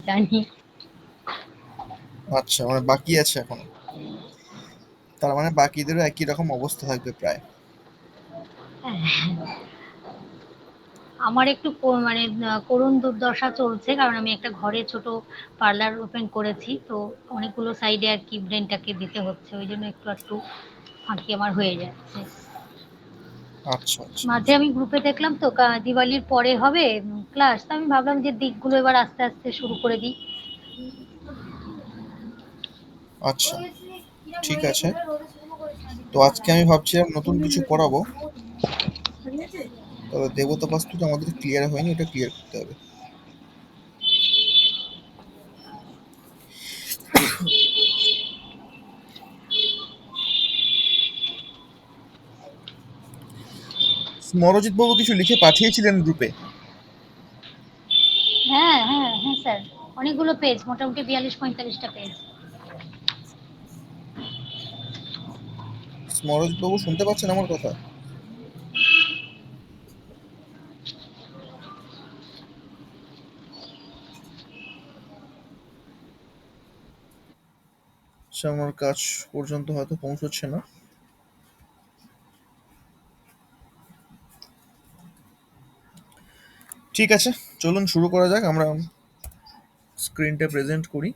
জানি। আচ্ছা, মানে বাকি আছে এখনো। তার মানে বাকিদেরও একই রকম অবস্থা থাকবে প্রায়। আমার একটু মানে করুণ দুর্দশা চলছে, কারণ আমি একটা ঘরে ছোট পার্লার ওপেন করেছি, তো অনেকগুলো সাইডে আর কি ব্রেনটাকে দিতে হচ্ছে, ওই জন্য একটু একটু ফাঁকি আমার হয়ে যাচ্ছে। আচ্ছা, আচ্ছা, মাঝে আচ্ছা। আমি গ্রুপে দেখলাম তো দিওয়ালির পরে হবে ক্লাস, তো আমি ভাবলাম যে দিকগুলো এবার আস্তে আস্তে শুরু করে দিই। আচ্ছা, ঠিক আছে। তো আজকে আমি ভাবছিলাম নতুন কিছু করাবো। তবে দেবতা বাস্তুটা আমাদের ক্লিয়ার হয়নি, ওটা ক্লিয়ার করতে হবে। স্মরজিৎ বাবু কিছু লিখে পাঠিয়েছিলেন গ্রুপে। হ্যাঁ হ্যাঁ হ্যাঁ স্যার, অনেকগুলো পেজ, মোটামুটি 42-45টা পেজ। স্মরজিৎ বাবু শুনতে পাচ্ছেন আমার কথা? সে আমার কাজ পর্যন্ত হয়তো পৌঁছচ্ছে না। ঠিক আছে, চলুন শুরু করা যাক। আমরা স্ক্রিনটা প্রেজেন্ট করি।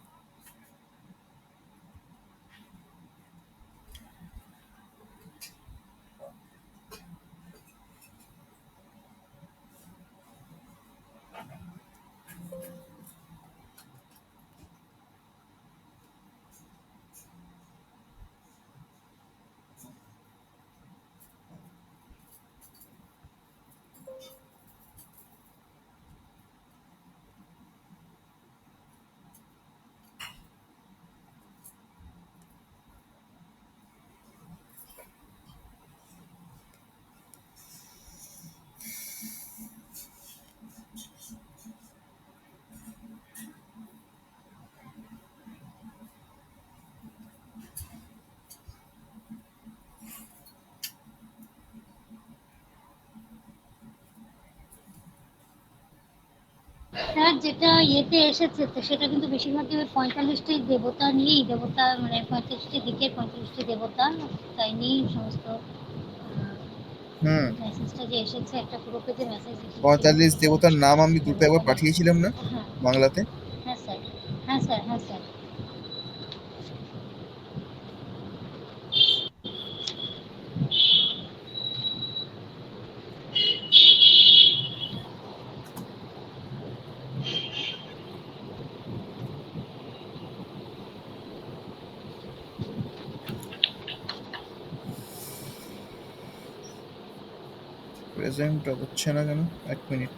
স্যার যেটা ইয়েতে এসেছে তো সেটা কিন্তু বেশিরভাগই ওই 45টি দেবতা নিয়েই, দেবতা মানে 45টি দিকের 45টি দেবতা, তাই নিয়েই সমস্ত হুম। মেসেজটা যে এসেছে, একটা গ্রুপে যে মেসেজ এসেছিল। ৪৫ দেবতার নাম আমি গ্রুপে দেবতা একবার পাঠিয়েছিলাম না, হ্যাঁ বাংলাতে? হ্যাঁ স্যার, হ্যাঁ স্যার, হ্যাঁ স্যার। প্রেজেন্ট হচ্ছে না কেন? এক মিনিট।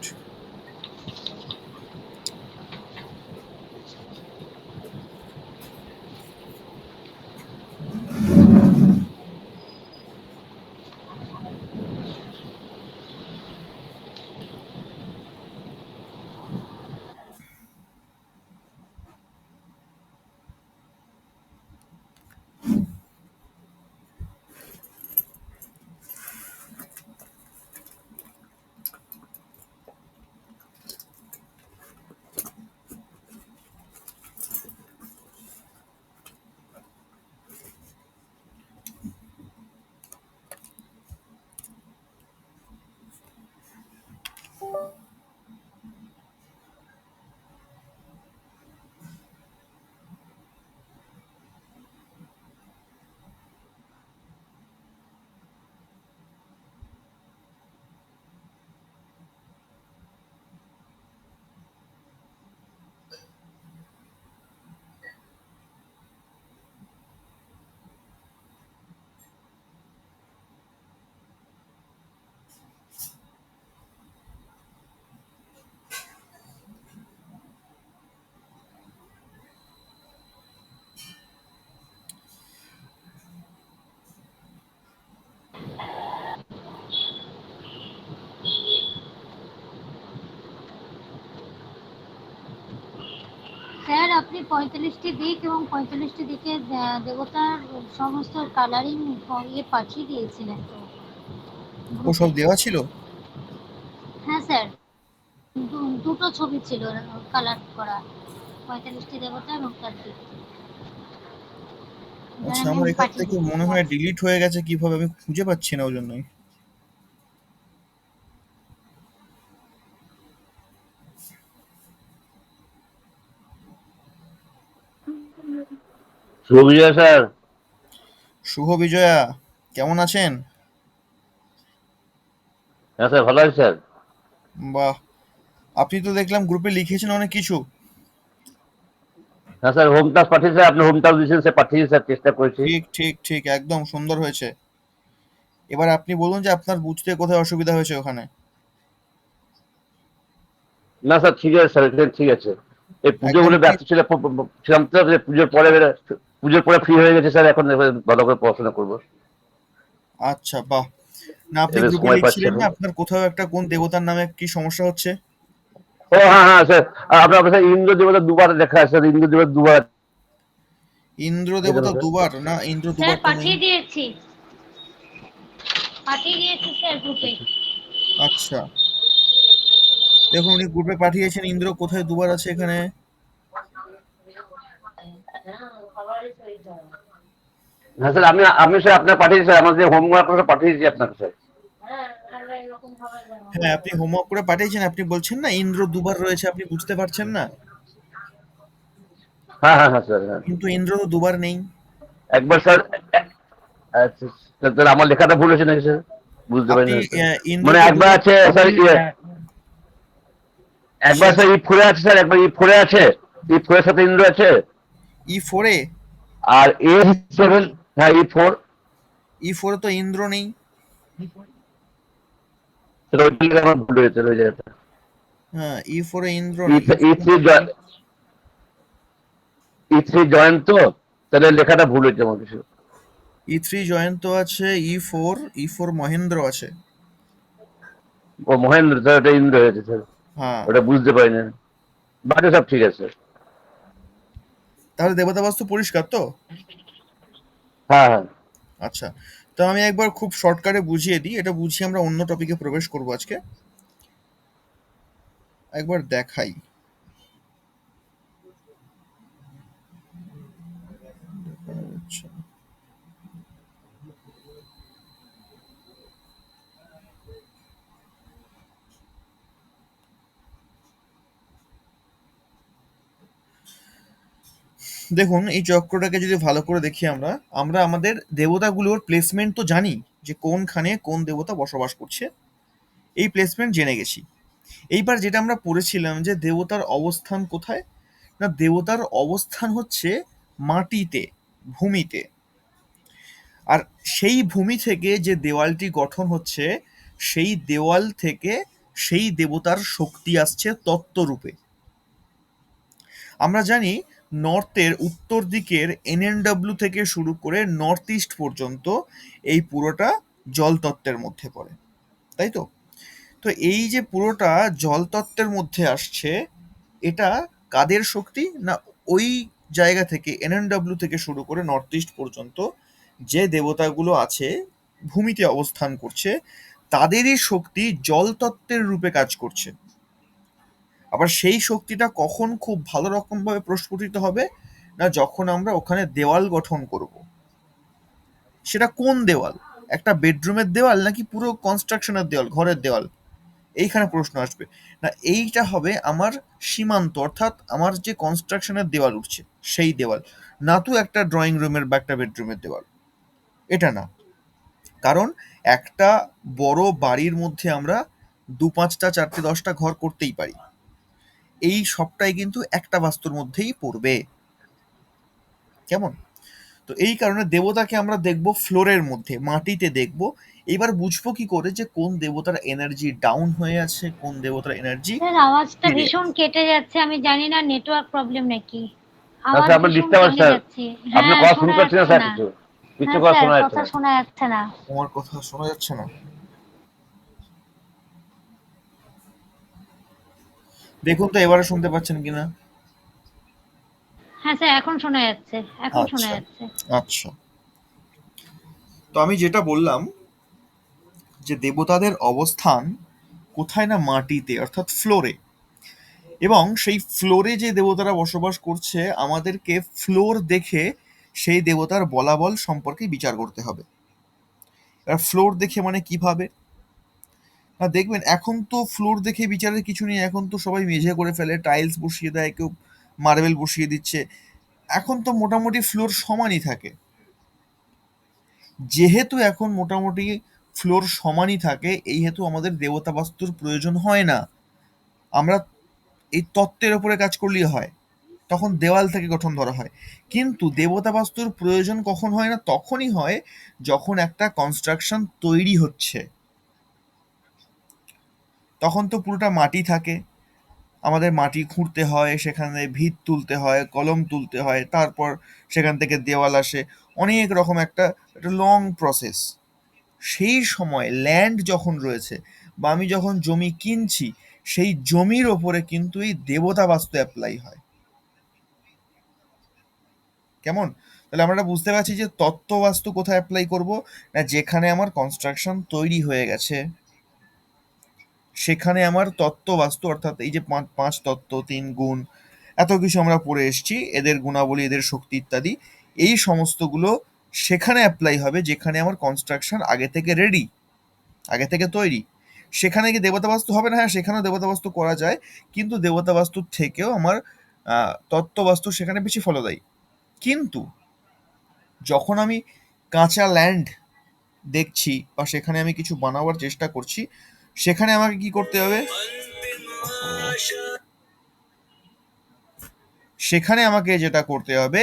স্যার আপনি 45টি দিক এবং 45টি দিকে দেবতার সমস্ত কালারিং ইয়ে পাঠিয়ে দিয়েছিলেন তো ও গ্রুপে। সব দেওয়া ছিল? হ্যাঁ স্যার, দুটো ছবি ছিল কালার করা। 45টি দেবতা এবং তার দূত। আচ্ছা, এখানে আমার আমি এখান পাঠিয়ে থেকে দিচ্ছি মনে হয় হোয়াটসঅ্যাপ। ডিলিট হয়ে গেছে কিভাবে, আমি খুঁজে পাচ্ছি না ওই জন্যই। শুভ বিজয় স্যার। শুভ বিজয়া, কেমন আছেন? হ্যাঁ স্যার, ভালো আছি স্যার। বাহ, আপনি তো দেখলাম গ্রুপে লিখেছেন অনেক কিছু। হ্যাঁ স্যার, হোম টাস্ক পাঠিয়েছে, আপনি হোম টাস্ক দিয়েছেন স্যার, পাঠিয়েছি স্যার, চেষ্টা করেছি। ঠিক ঠিক ঠিক, একদম সুন্দর হয়েছে। এবার আপনি বলুন যে আপনার বুঝতে কোথায় অসুবিধা হয়েছে ওখানে। না স্যার, ঠিক আছে স্যার, এটা ঠিক আছে। এই পুজো একদম বলে ঠিক। ব্যস্ত ছিলাম তো, যে পুজোর পরে ফ্রি হয়ে গেছে স্যার, এখন এবার ভালো করে পড়াশোনা করবো। আচ্ছা, বাহ। না, আপনি এবার গ্রুপে সময় পাচ্ছি লিখছিলেন না এখন। আপনার কোথাও একটা কোন দেবতার নামে কি সমস্যা হচ্ছে? ও হ্যাঁ হ্যাঁ স্যার, আপনার কাছে ইন্দ্র দেবতা দুবার লেখা আছে স্যার, ইন্দ্র দেবতা দুবার ইন্দ্র আছে কেন দেবতা স্যার? দুবার? না, ইন্দ্র স্যার দুবার তো নেই। পাঠিয়ে দিয়েছি স্যার গ্রুপে। আচ্ছা, দেখুন উনি গ্রুপে পাঠিয়েছেন, ইন্দ্র কোথায় দুবার আছে এখানে। হ্যাঁ স্যার, আমি স্যার আপনার পাঠিয়েছি স্যার, আমার যে হোমওয়ার্ক পাঠিয়েছি আপনাকে স্যার। হ্যাঁ, আপনি হোমওয়ার্ক করে পাঠিয়েছেন, আপনি বলছেন না ইন্দ্র দুবার রয়েছে, আপনি বুঝতে পারছেন না। হ্যাঁ হ্যাঁ হ্যাঁ স্যার, হ্যাঁ। কিন্তু ইন্দ্র তো দুবার নেই। একবার স্যার, আচ্ছা, তাহলে আমার লেখাটা ভুল হয়েছে নাকি স্যার? বুঝতে পারি আপনি না স্যার। মানে ইন্দ্রকে একবার দুবার। আছে স্যার, একবার স্যার ই4 আছে স্যার, একবার ই4 আছে, ই4 এর সাথে ইন্দ্র আছে। ই4-এ? আর A7, হ্যাঁ ই4, ই4-এ তো ইন্দ্র নেই। সেটা ওই জায়গায় আমার ভুল হয়েছে ওই জায়গাটা। হ্যাঁ, ই4-এ ইন্দ্র নেই, ই3 ই3 জয়ন্ত, তাহলে লেখাটা ভুল হয়েছে আমার কিছু। ই3 জয়ন্ত আছে, ই4 মহেন্দ্র আছে। ও মহেন্দ্র, স্যার ওটা ইন্দ্র হয়েছে স্যার, হ্যাঁ, ওটা বুঝতে পারি না। বাকি সব ঠিক আছে। তাহলে দেবতা বাস্তু পরিষ্কার তো? হ্যাঁ হ্যাঁ। আচ্ছা, তো আমি একবার খুব শর্টকাটে বুঝিয়ে দিই, এটা বুঝিয়ে আমরা অন্য টপিকে প্রবেশ করব আজকে। একবার দেখাই। আচ্ছা, দেখুন এই চক্রটাকে যদি ভালো করে দেখি আমরা, আমরা আমাদের দেবতাগুলোর প্লেসমেন্ট তো জানি, যে কোনখানে কোন দেবতা বসবাস করছে, এই প্লেসমেন্ট জেনে গেছি। এইবার যেটা আমরা পড়েছিলাম যে দেবতার অবস্থান কোথায়, না দেবতার অবস্থান হচ্ছে মাটিতে, ভূমিতে। আর সেই ভূমি থেকে যে দেওয়ালটি গঠন হচ্ছে, সেই দেওয়াল থেকে সেই দেবতার শক্তি আসছে তত্ত্বরূপে। আমরা জানি নর্থের উত্তর দিকের এনএনডব্লিউ থেকে শুরু করে নর্থ ইস্ট পর্যন্ত এই পুরোটা জলতত্ত্বের মধ্যে পড়ে, তাই তো? তো এই যে পুরোটা জলতত্ত্বের মধ্যে আসছে, এটা কাদের শক্তি, না ওই জায়গা থেকে এনএনডব্লিউ থেকে শুরু করে নর্থ ইস্ট পর্যন্ত যে দেবতাগুলো আছে, ভূমিতে অবস্থান করছে, তাদেরই শক্তি জলতত্ত্বের রূপে কাজ করছে। আবার সেই শক্তিটা কখন খুব ভালো রকমভাবে প্রস্ফুটিত হবে, না যখন আমরা ওখানে দেওয়াল গঠন করব। সেটা কোন দেওয়াল, একটা বেডরুমের দেওয়াল নাকি পুরো কনস্ট্রাকশনের দেওয়াল, ঘরের দেওয়াল, এইখানে প্রশ্ন আসবে। না এইটা হবে আমার সীমান্ত, অর্থাৎ আমার যে কনস্ট্রাকশনের দেওয়াল উঠছে সেই দেওয়াল, না তো একটা ড্রয়িং রুমের বা একটা বেডরুমের দেওয়াল। এটা না, কারণ একটা বড় বাড়ির মধ্যে আমরা 2-5টা 4টে 10টা ঘর করতেই পারি, এই সবটাই কিন্তু একটা বাস্তুর মধ্যেই পড়বে। কেমন? তো এই কারণে দেবতাকে আমরা দেখব ফ্লোরের মধ্যে, মাটিতে দেখব। এবার বুঝবো কি করে যে কোন দেবতার এনার্জি ডাউন হয়ে আছে, কোন দেবতার এনার্জি স্যার আওয়াজটা বেড়ে ভীষণ আছে। কেটে যাচ্ছে, আমি জানি না নেটওয়ার্ক প্রবলেম নাকি। আওয়াজ আচ্ছা, আপনার ভীষণ ডিস্টার্ব ভেঙে স্যার, যাচ্ছে। আপনার হ্যাঁ, কথা শোনা শুনতে পাচ্ছি না যাচ্ছে স্যার, না। কিছু কিছু হ্যাঁ কথা স্যার, শোনা যাচ্ছে কথা না। শোনা যাচ্ছে না। তোমার কথা শোনা যাচ্ছে না? দেখুন তো এবারে শুনতে পাচ্ছেন কিনা। হ্যাঁ স্যার, এখন শোনা যাচ্ছে, এখন শোনা আচ্ছা, যাচ্ছে। আচ্ছা। তো আমি যেটা বললাম যে দেবতাদের অবস্থান কোথায়, না মাটিতে, অর্থাৎ ফ্লোরে। এবং সেই ফ্লোরে যে দেবতারা বসবাস করছে আমাদেরকে ফ্লোর দেখে সেই দেবতার বলাবল সম্পর্কে বিচার করতে হবে। এবার ফ্লোর দেখে মানে কিভাবে না, দেখবেন এখন তো ফ্লোর দেখে বিচারের কিছু নেই, এখন তো সবাই মেঝে করে ফেলে, টাইলস বসিয়ে দেয়, কেউ মার্বেল বসিয়ে দিচ্ছে, এখন তো মোটামুটি ফ্লোর সমানই থাকে। যেহেতু এখন মোটামুটি ফ্লোর সমানই থাকে এই হেতু আমাদের দেবতা বাস্তুর প্রয়োজন হয় না, আমরা এই তত্ত্বের ওপরে কাজ করলেই হয়, তখন দেওয়াল থেকে গঠন ধরা হয়। কিন্তু দেবতা বাস্তুর প্রয়োজন কখন হয় না, তখনই হয় যখন একটা কনস্ট্রাকশন তৈরি হচ্ছে, তখন তো পুরোটা মাটি থাকে, আমাদের মাটি খুঁড়তে হয়, সেখানে ভিত তুলতে হয়, কলম তুলতে হয়, তারপর সেখান থেকে দেওয়াল আসে, অনেক রকম একটা লং প্রসেস। সেই সময় ল্যান্ড যখন রয়েছে বা আমি যখন জমি কিনছি সেই জমির ওপরে কিন্তু এই দেবতা বাস্তু অ্যাপ্লাই হয়। কেমন? তাহলে আমরা বুঝতে পারছি যে তত্ত্ব বাস্তু কোথায় অ্যাপ্লাই করব, না যেখানে আমার কনস্ট্রাকশন তৈরি হয়ে গেছে সেখানে আমার তত্ত্ব বাস্তু, অর্থাৎ এই যে পাঁচ তত্ত্ব, তিন গুণ, এত কিছু আমরা পড়ে এসেছি, এদের গুণাবলী, এদের শক্তি ইত্যাদি, এই সমস্তগুলো সেখানে অ্যাপ্লাই হবে যেখানে আমার কনস্ট্রাকশন আগে থেকে রেডি, আগে থেকে তৈরি। সেখানে কি দেবতা বাস্তু হবে না? হ্যাঁ, সেখানেও দেবতা বাস্তু করা যায়, কিন্তু দেবতা বাস্তুর থেকেও আমার তত্ত্ব বাস্তু সেখানে বেশি ফলদায়ী। কিন্তু যখন আমি কাঁচা ল্যান্ড দেখছি বা সেখানে আমি কিছু বানাবার চেষ্টা করছি, সেখানে আমাকে কি করতে হবে, সেখানে আমাকে যেটা করতে হবে,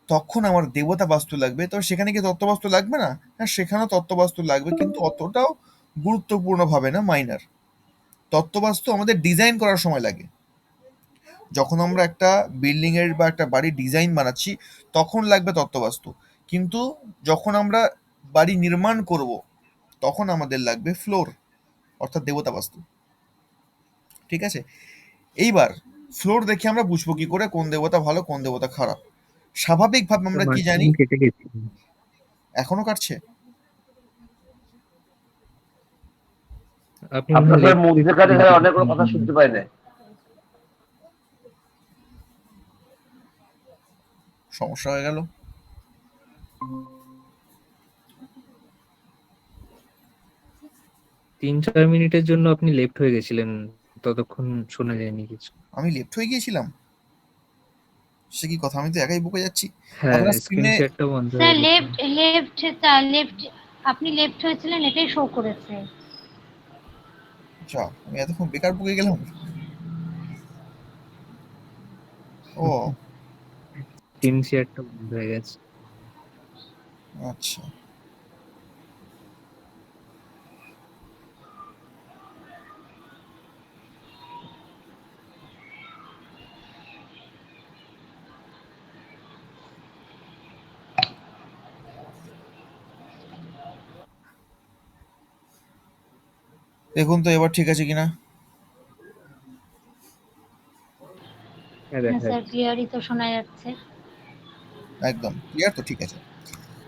তখন আমার দেবতা বাস্তু লাগবে। তবে সেখানে কি তত্ত্ববাস্তু লাগবে না? হ্যাঁ, সেখানেও তত্ত্ববাস্তু লাগবে, কিন্তু অতটাও গুরুত্বপূর্ণ ভাবে না, মাইনার। তত্ত্ববাস্তু আমাদের ডিজাইন করার সময় লাগে, যখন আমরা একটা বিল্ডিং এর বা একটা বাড়ির ডিজাইন বানাচ্ছি তখন লাগবে তত্ত্ববাস্তু, কিন্তু যখন আমরা বাড়ি নির্মাণ করব তখন আমাদের লাগবে ফ্লোর, অর্থাৎ দেবতা বাস্তু। ঠিক আছে? এইবার ফ্লোর দেখে আমরা বুঝবো কি করে কোন দেবতা ভালো কোন দেবতা খারাপ? স্বাভাবিকভাবে আমরা কি জানি, মাঝখানে কেটে গেছি। এখনো কাটছে, আপনি মনে আপনার হয় স্যার লেফট মধ্যে কাজে স্যার অনেকগুলো কথা শুনতে পাই না। সমস্যা হয়ে গেল। 3-4 মিনিটের জন্য আপনি লেফট হয়ে গেছিলেন, ততক্ষণ শোনা যায়নি কিছু। আমি লেফট হয়ে গিয়েছিলাম? সে কি কথা, আমি তো একাই বকে যাচ্ছি। হ্যাঁ, আপনার স্ক্রিন স্ক্রিনে শেয়ারটা বন্ধ স্যার হয়ে গেছিল। লেফট, আপনি লেফট হয়েছিলেন এটাই শো করেছে। আচ্ছা, আমি এতক্ষণ বেকার বকে গেলাম। ও স্ক্রিন শেয়ারটা বন্ধ হয়ে গেছে। আচ্ছা, দেখুন তো এবার ঠিক আছে কিনা। হ্যাঁ, হ্যাঁ দেখা স্যার, যাচ্ছে। ক্লিয়ারই তো শোনা যাচ্ছে। একদম ক্লিয়ার তো, ঠিক আছে।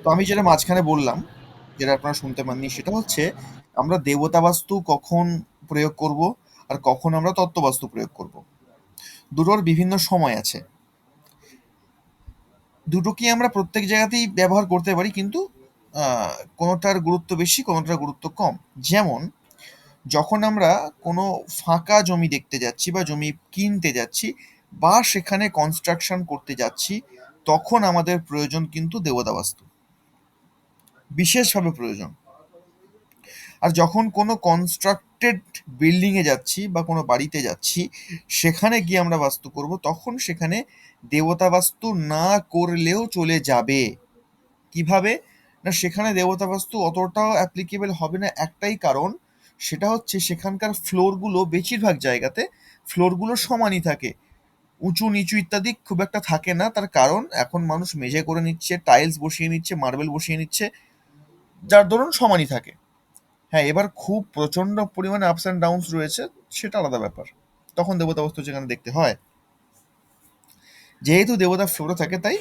তো আমি যেটা মাঝখানে বললাম, যেটা আপনারা শুনতে পাননি, সেটা হচ্ছে আমরা দেবতা বাস্তু কখন প্রয়োগ করব আর কখন আমরা তত্ত্ববাস্তু প্রয়োগ করব, দুটোর বিভিন্ন সময় আছে। দুটোকে আমরা প্রত্যেক জায়গাতেই ব্যবহার করতে পারি, কিন্তু কোনোটার গুরুত্ব বেশি কোনোটার গুরুত্ব কম। যেমন যখন আমরা কোনো ফাঁকা জমি দেখতে যাচ্ছি বা জমি কিনতে যাচ্ছি বা সেখানে কনস্ট্রাকশন করতে যাচ্ছি, তখন আমাদের প্রয়োজন কিন্তু দেবতা বাস্তু, বিশেষভাবে প্রয়োজন। আর যখন কোনো কনস্ট্রাক্টেড বিল্ডিংয়ে যাচ্ছি বা কোনো বাড়িতে যাচ্ছি সেখানে গিয়ে আমরা বাস্তু করব, তখন সেখানে দেবতা বাস্তু না করলেও চলে যাবে। কিভাবে? না, সেখানে দেবতা বাস্তু অতটাও অ্যাপ্লিকেবল হবে না, একটাই কারণ, সেটা হচ্ছে সেখানকার ফ্লোরগুলো বেশিরভাগ জায়গাতে ফ্লোরগুলো সমানই থাকে, উঁচু নিচু ইত্যাদি খুব একটা থাকে না। তার কারণ এখন মানুষ মেঝে করে নিচ্ছে, টাইলস বসিয়ে নিচ্ছে, মার্বেল বসিয়ে নিচ্ছে, যার দরুন সমানই থাকে। হ্যাঁ, এবার খুব প্রচন্ড পরিমাণে আপস অ্যান্ড ডাউনস রয়েছে, সেটা আলাদা ব্যাপার, তখন দেবতা বস্তু যেখানে দেখতে হয়। যেহেতু দেবতা ফ্লোরে থাকে তাই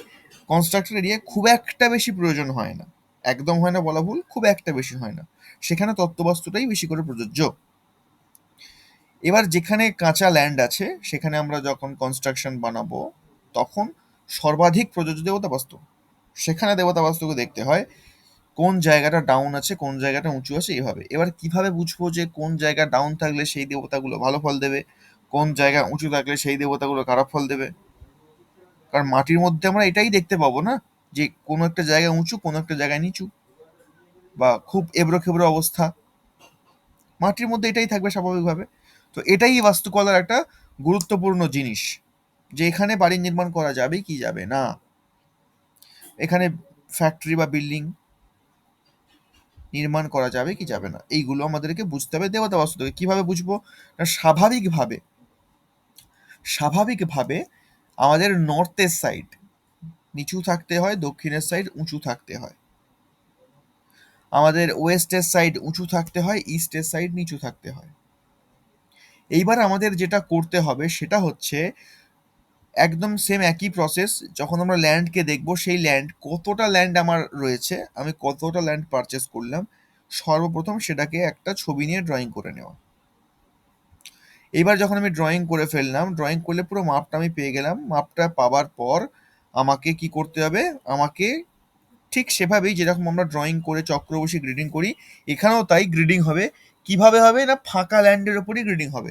কনস্ট্রাক্টেড এরিয়া খুব একটা বেশি প্রয়োজন হয় না, একদম হয় না বলা ভুল, খুব একটা বেশি হয় না, সেখানে তত্ত্ববাস্তুটাই বেশি করে প্রযোজ্য। এবার যেখানে কাঁচা ল্যান্ড আছে সেখানে আমরা যখন কনস্ট্রাকশন বানাবো তখন সর্বাধিক প্রযোজ্য দেবতা বাস্তু, সেখানে দেবতা বাস্তুকে দেখতে হয় কোন জায়গাটা ডাউন আছে কোন জায়গাটা উঁচু আছে এইভাবে। এবার কিভাবে বুঝবো যে কোন জায়গা ডাউন থাকলে সেই দেবতাগুলো ভালো ফল দেবে, কোন জায়গা উঁচু থাকলে সেই দেবতাগুলো খারাপ ফল দেবে? কারণ মাটির মধ্যে আমরা এটাই দেখতে পাবো না যে কোনো একটা জায়গায় উঁচু কোনো একটা জায়গায় নিচু বা খুব এবড়ো খেবড়ো অবস্থা, মাটির মধ্যে এটাই থাকবে স্বাভাবিকভাবে। তো এটাই বাস্তুকলার একটা গুরুত্বপূর্ণ জিনিস যে এখানে বাড়ি নির্মাণ করা যাবে কি যাবে না, এখানে ফ্যাক্টরি বা বিল্ডিং নির্মাণ করা যাবে কি যাবে না, এইগুলো আমাদেরকে বুঝতে হবে দেবতা বাস্তু থেকে। কিভাবে বুঝবো না, স্বাভাবিকভাবে স্বাভাবিকভাবে আমাদের নর্থের সাইড নিচু থাকতে হয়, দক্ষিণের সাইড উঁচু থাকতে হয়, আমাদের ওয়েস্টের সাইড উঁচু থাকতে হয়, ইস্টের সাইড নিচু থাকতে হয়। এইবার আমাদের যেটা করতে হবে সেটা হচ্ছে একদম সেম একই প্রসেস। যখন আমরা ল্যান্ডকে দেখব সেই ল্যান্ড কতটা ল্যান্ড আমার রয়েছে, আমি কতটা ল্যান্ড পারচেস করলাম, সর্বপ্রথম সেটাকে একটা ছবি নিয়ে ড্রয়িং করে নেওয়া। এইবার যখন আমি ড্রয়িং করে ফেললাম, ড্রয়িং করলে পুরো মাপটা আমি পেয়ে গেলাম। মাপটা পাওয়ার পর আমাকে কি করতে হবে, আমাকে ঠিক সেভাবেই যেরকম আমরা ড্রয়িং করে চক্র বসে গ্রিডিং করি এখানেও তাই গ্রিডিং হবে। কিভাবে হবে না, ফাঁকা ল্যান্ডের ওপরই গ্রিডিং হবে।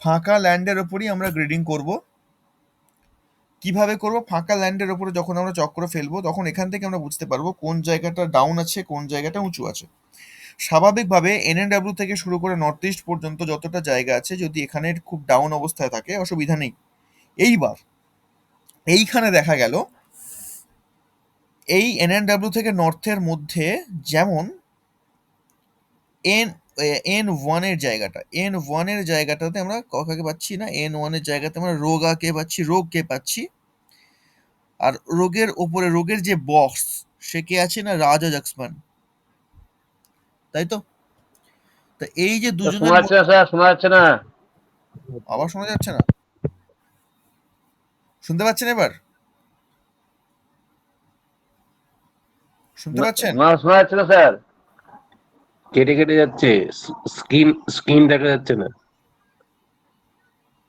ফাঁকা ল্যান্ডের ওপরই আমরা গ্রিডিং করব। কিভাবে করব, ফাঁকা ল্যান্ডের ওপরে যখন আমরা চক্র ফেলবো তখন এখান থেকে আমরা বুঝতে পারবো কোন জায়গাটা ডাউন আছে কোন জায়গাটা উঁচু আছে। স্বাভাবিকভাবে এনএনডব্লিউ থেকে শুরু করে নর্থ ইস্ট পর্যন্ত যতটা জায়গা আছে যদি এখানে খুব ডাউন অবস্থায় থাকে অসুবিধা নেই। এইবার এইখানে দেখা গেল এই এনএনডব্লিউ থেকে নর্থের মধ্যে যেমন এন এন ওয়ানের জায়গাটা, এন ওয়ানের জায়গাটাতে আমরা কাকে পাচ্ছি না, এন ওয়ানের জায়গাতে আমরা রোগাকে পাচ্ছি, রোগকে পাচ্ছি। আর রোগের ওপরে রোগের যে বক্স সে কে আছে না, রাজা জাক্সমান, তাই তো? তা এই যে তো দুজনের শোনা যাচ্ছে না স্যার, শোনা যাচ্ছে না। আবার শোনা যাচ্ছে না, শুনতে পাচ্ছেন এবার? শুনতে পাচ্ছেন? না, শোনা যাচ্ছে না স্যার। কেটে কেটে যাচ্ছে, স্ক্রিন স্ক্রিন দেখা যাচ্ছে না।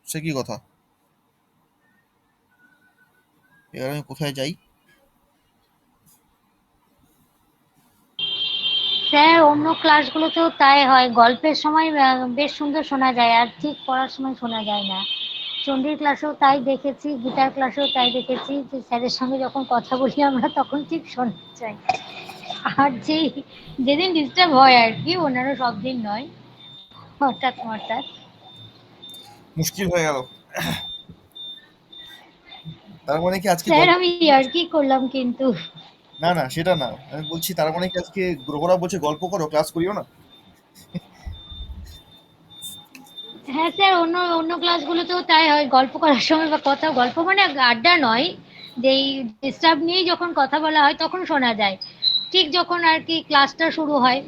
সে কি কথা, এবার আমি কোথায় যাই? স্যার অন্য ক্লাসগুলোতেও তাই হয়, গল্পের সময় বেশ সুন্দর শোনা যায় আর ঠিক পড়ার সময় শোনা যায় না। চণ্ডীর ক্লাসেও তাই দেখেছি, গীতার ক্লাসেও তাই দেখেছি যে স্যারের সঙ্গে যখন কথা বলি আমরা তখন ঠিক শোনা যায়। আর যেদিন ডিস্টার্ব হয় আর কি, ওনারও সব দিন নয়, হঠাৎ হঠাৎ। মুশকিল হয়ে গেল। তার মানে কি আজকে স্যার গল্প? আমি ইয়ার্কি করলাম কিন্তু। না না সেটা না, আমি বলছি তার মানে কি আজকে গ্রহরা বলছে গল্প করো ক্লাস করিও না? হ্যাঁ স্যার, অন্য অন্য ক্লাসগুলোতেও তাই হয়, গল্প করার সময় বা কথা, গল্প মানে আড্ডা নয়, যেই ডিস্টার্ব নিয়েই যখন কথা বলা হয় তখন শোনা যায়। ঠিক যখন আর কি ক্লাসটা শুরু হয়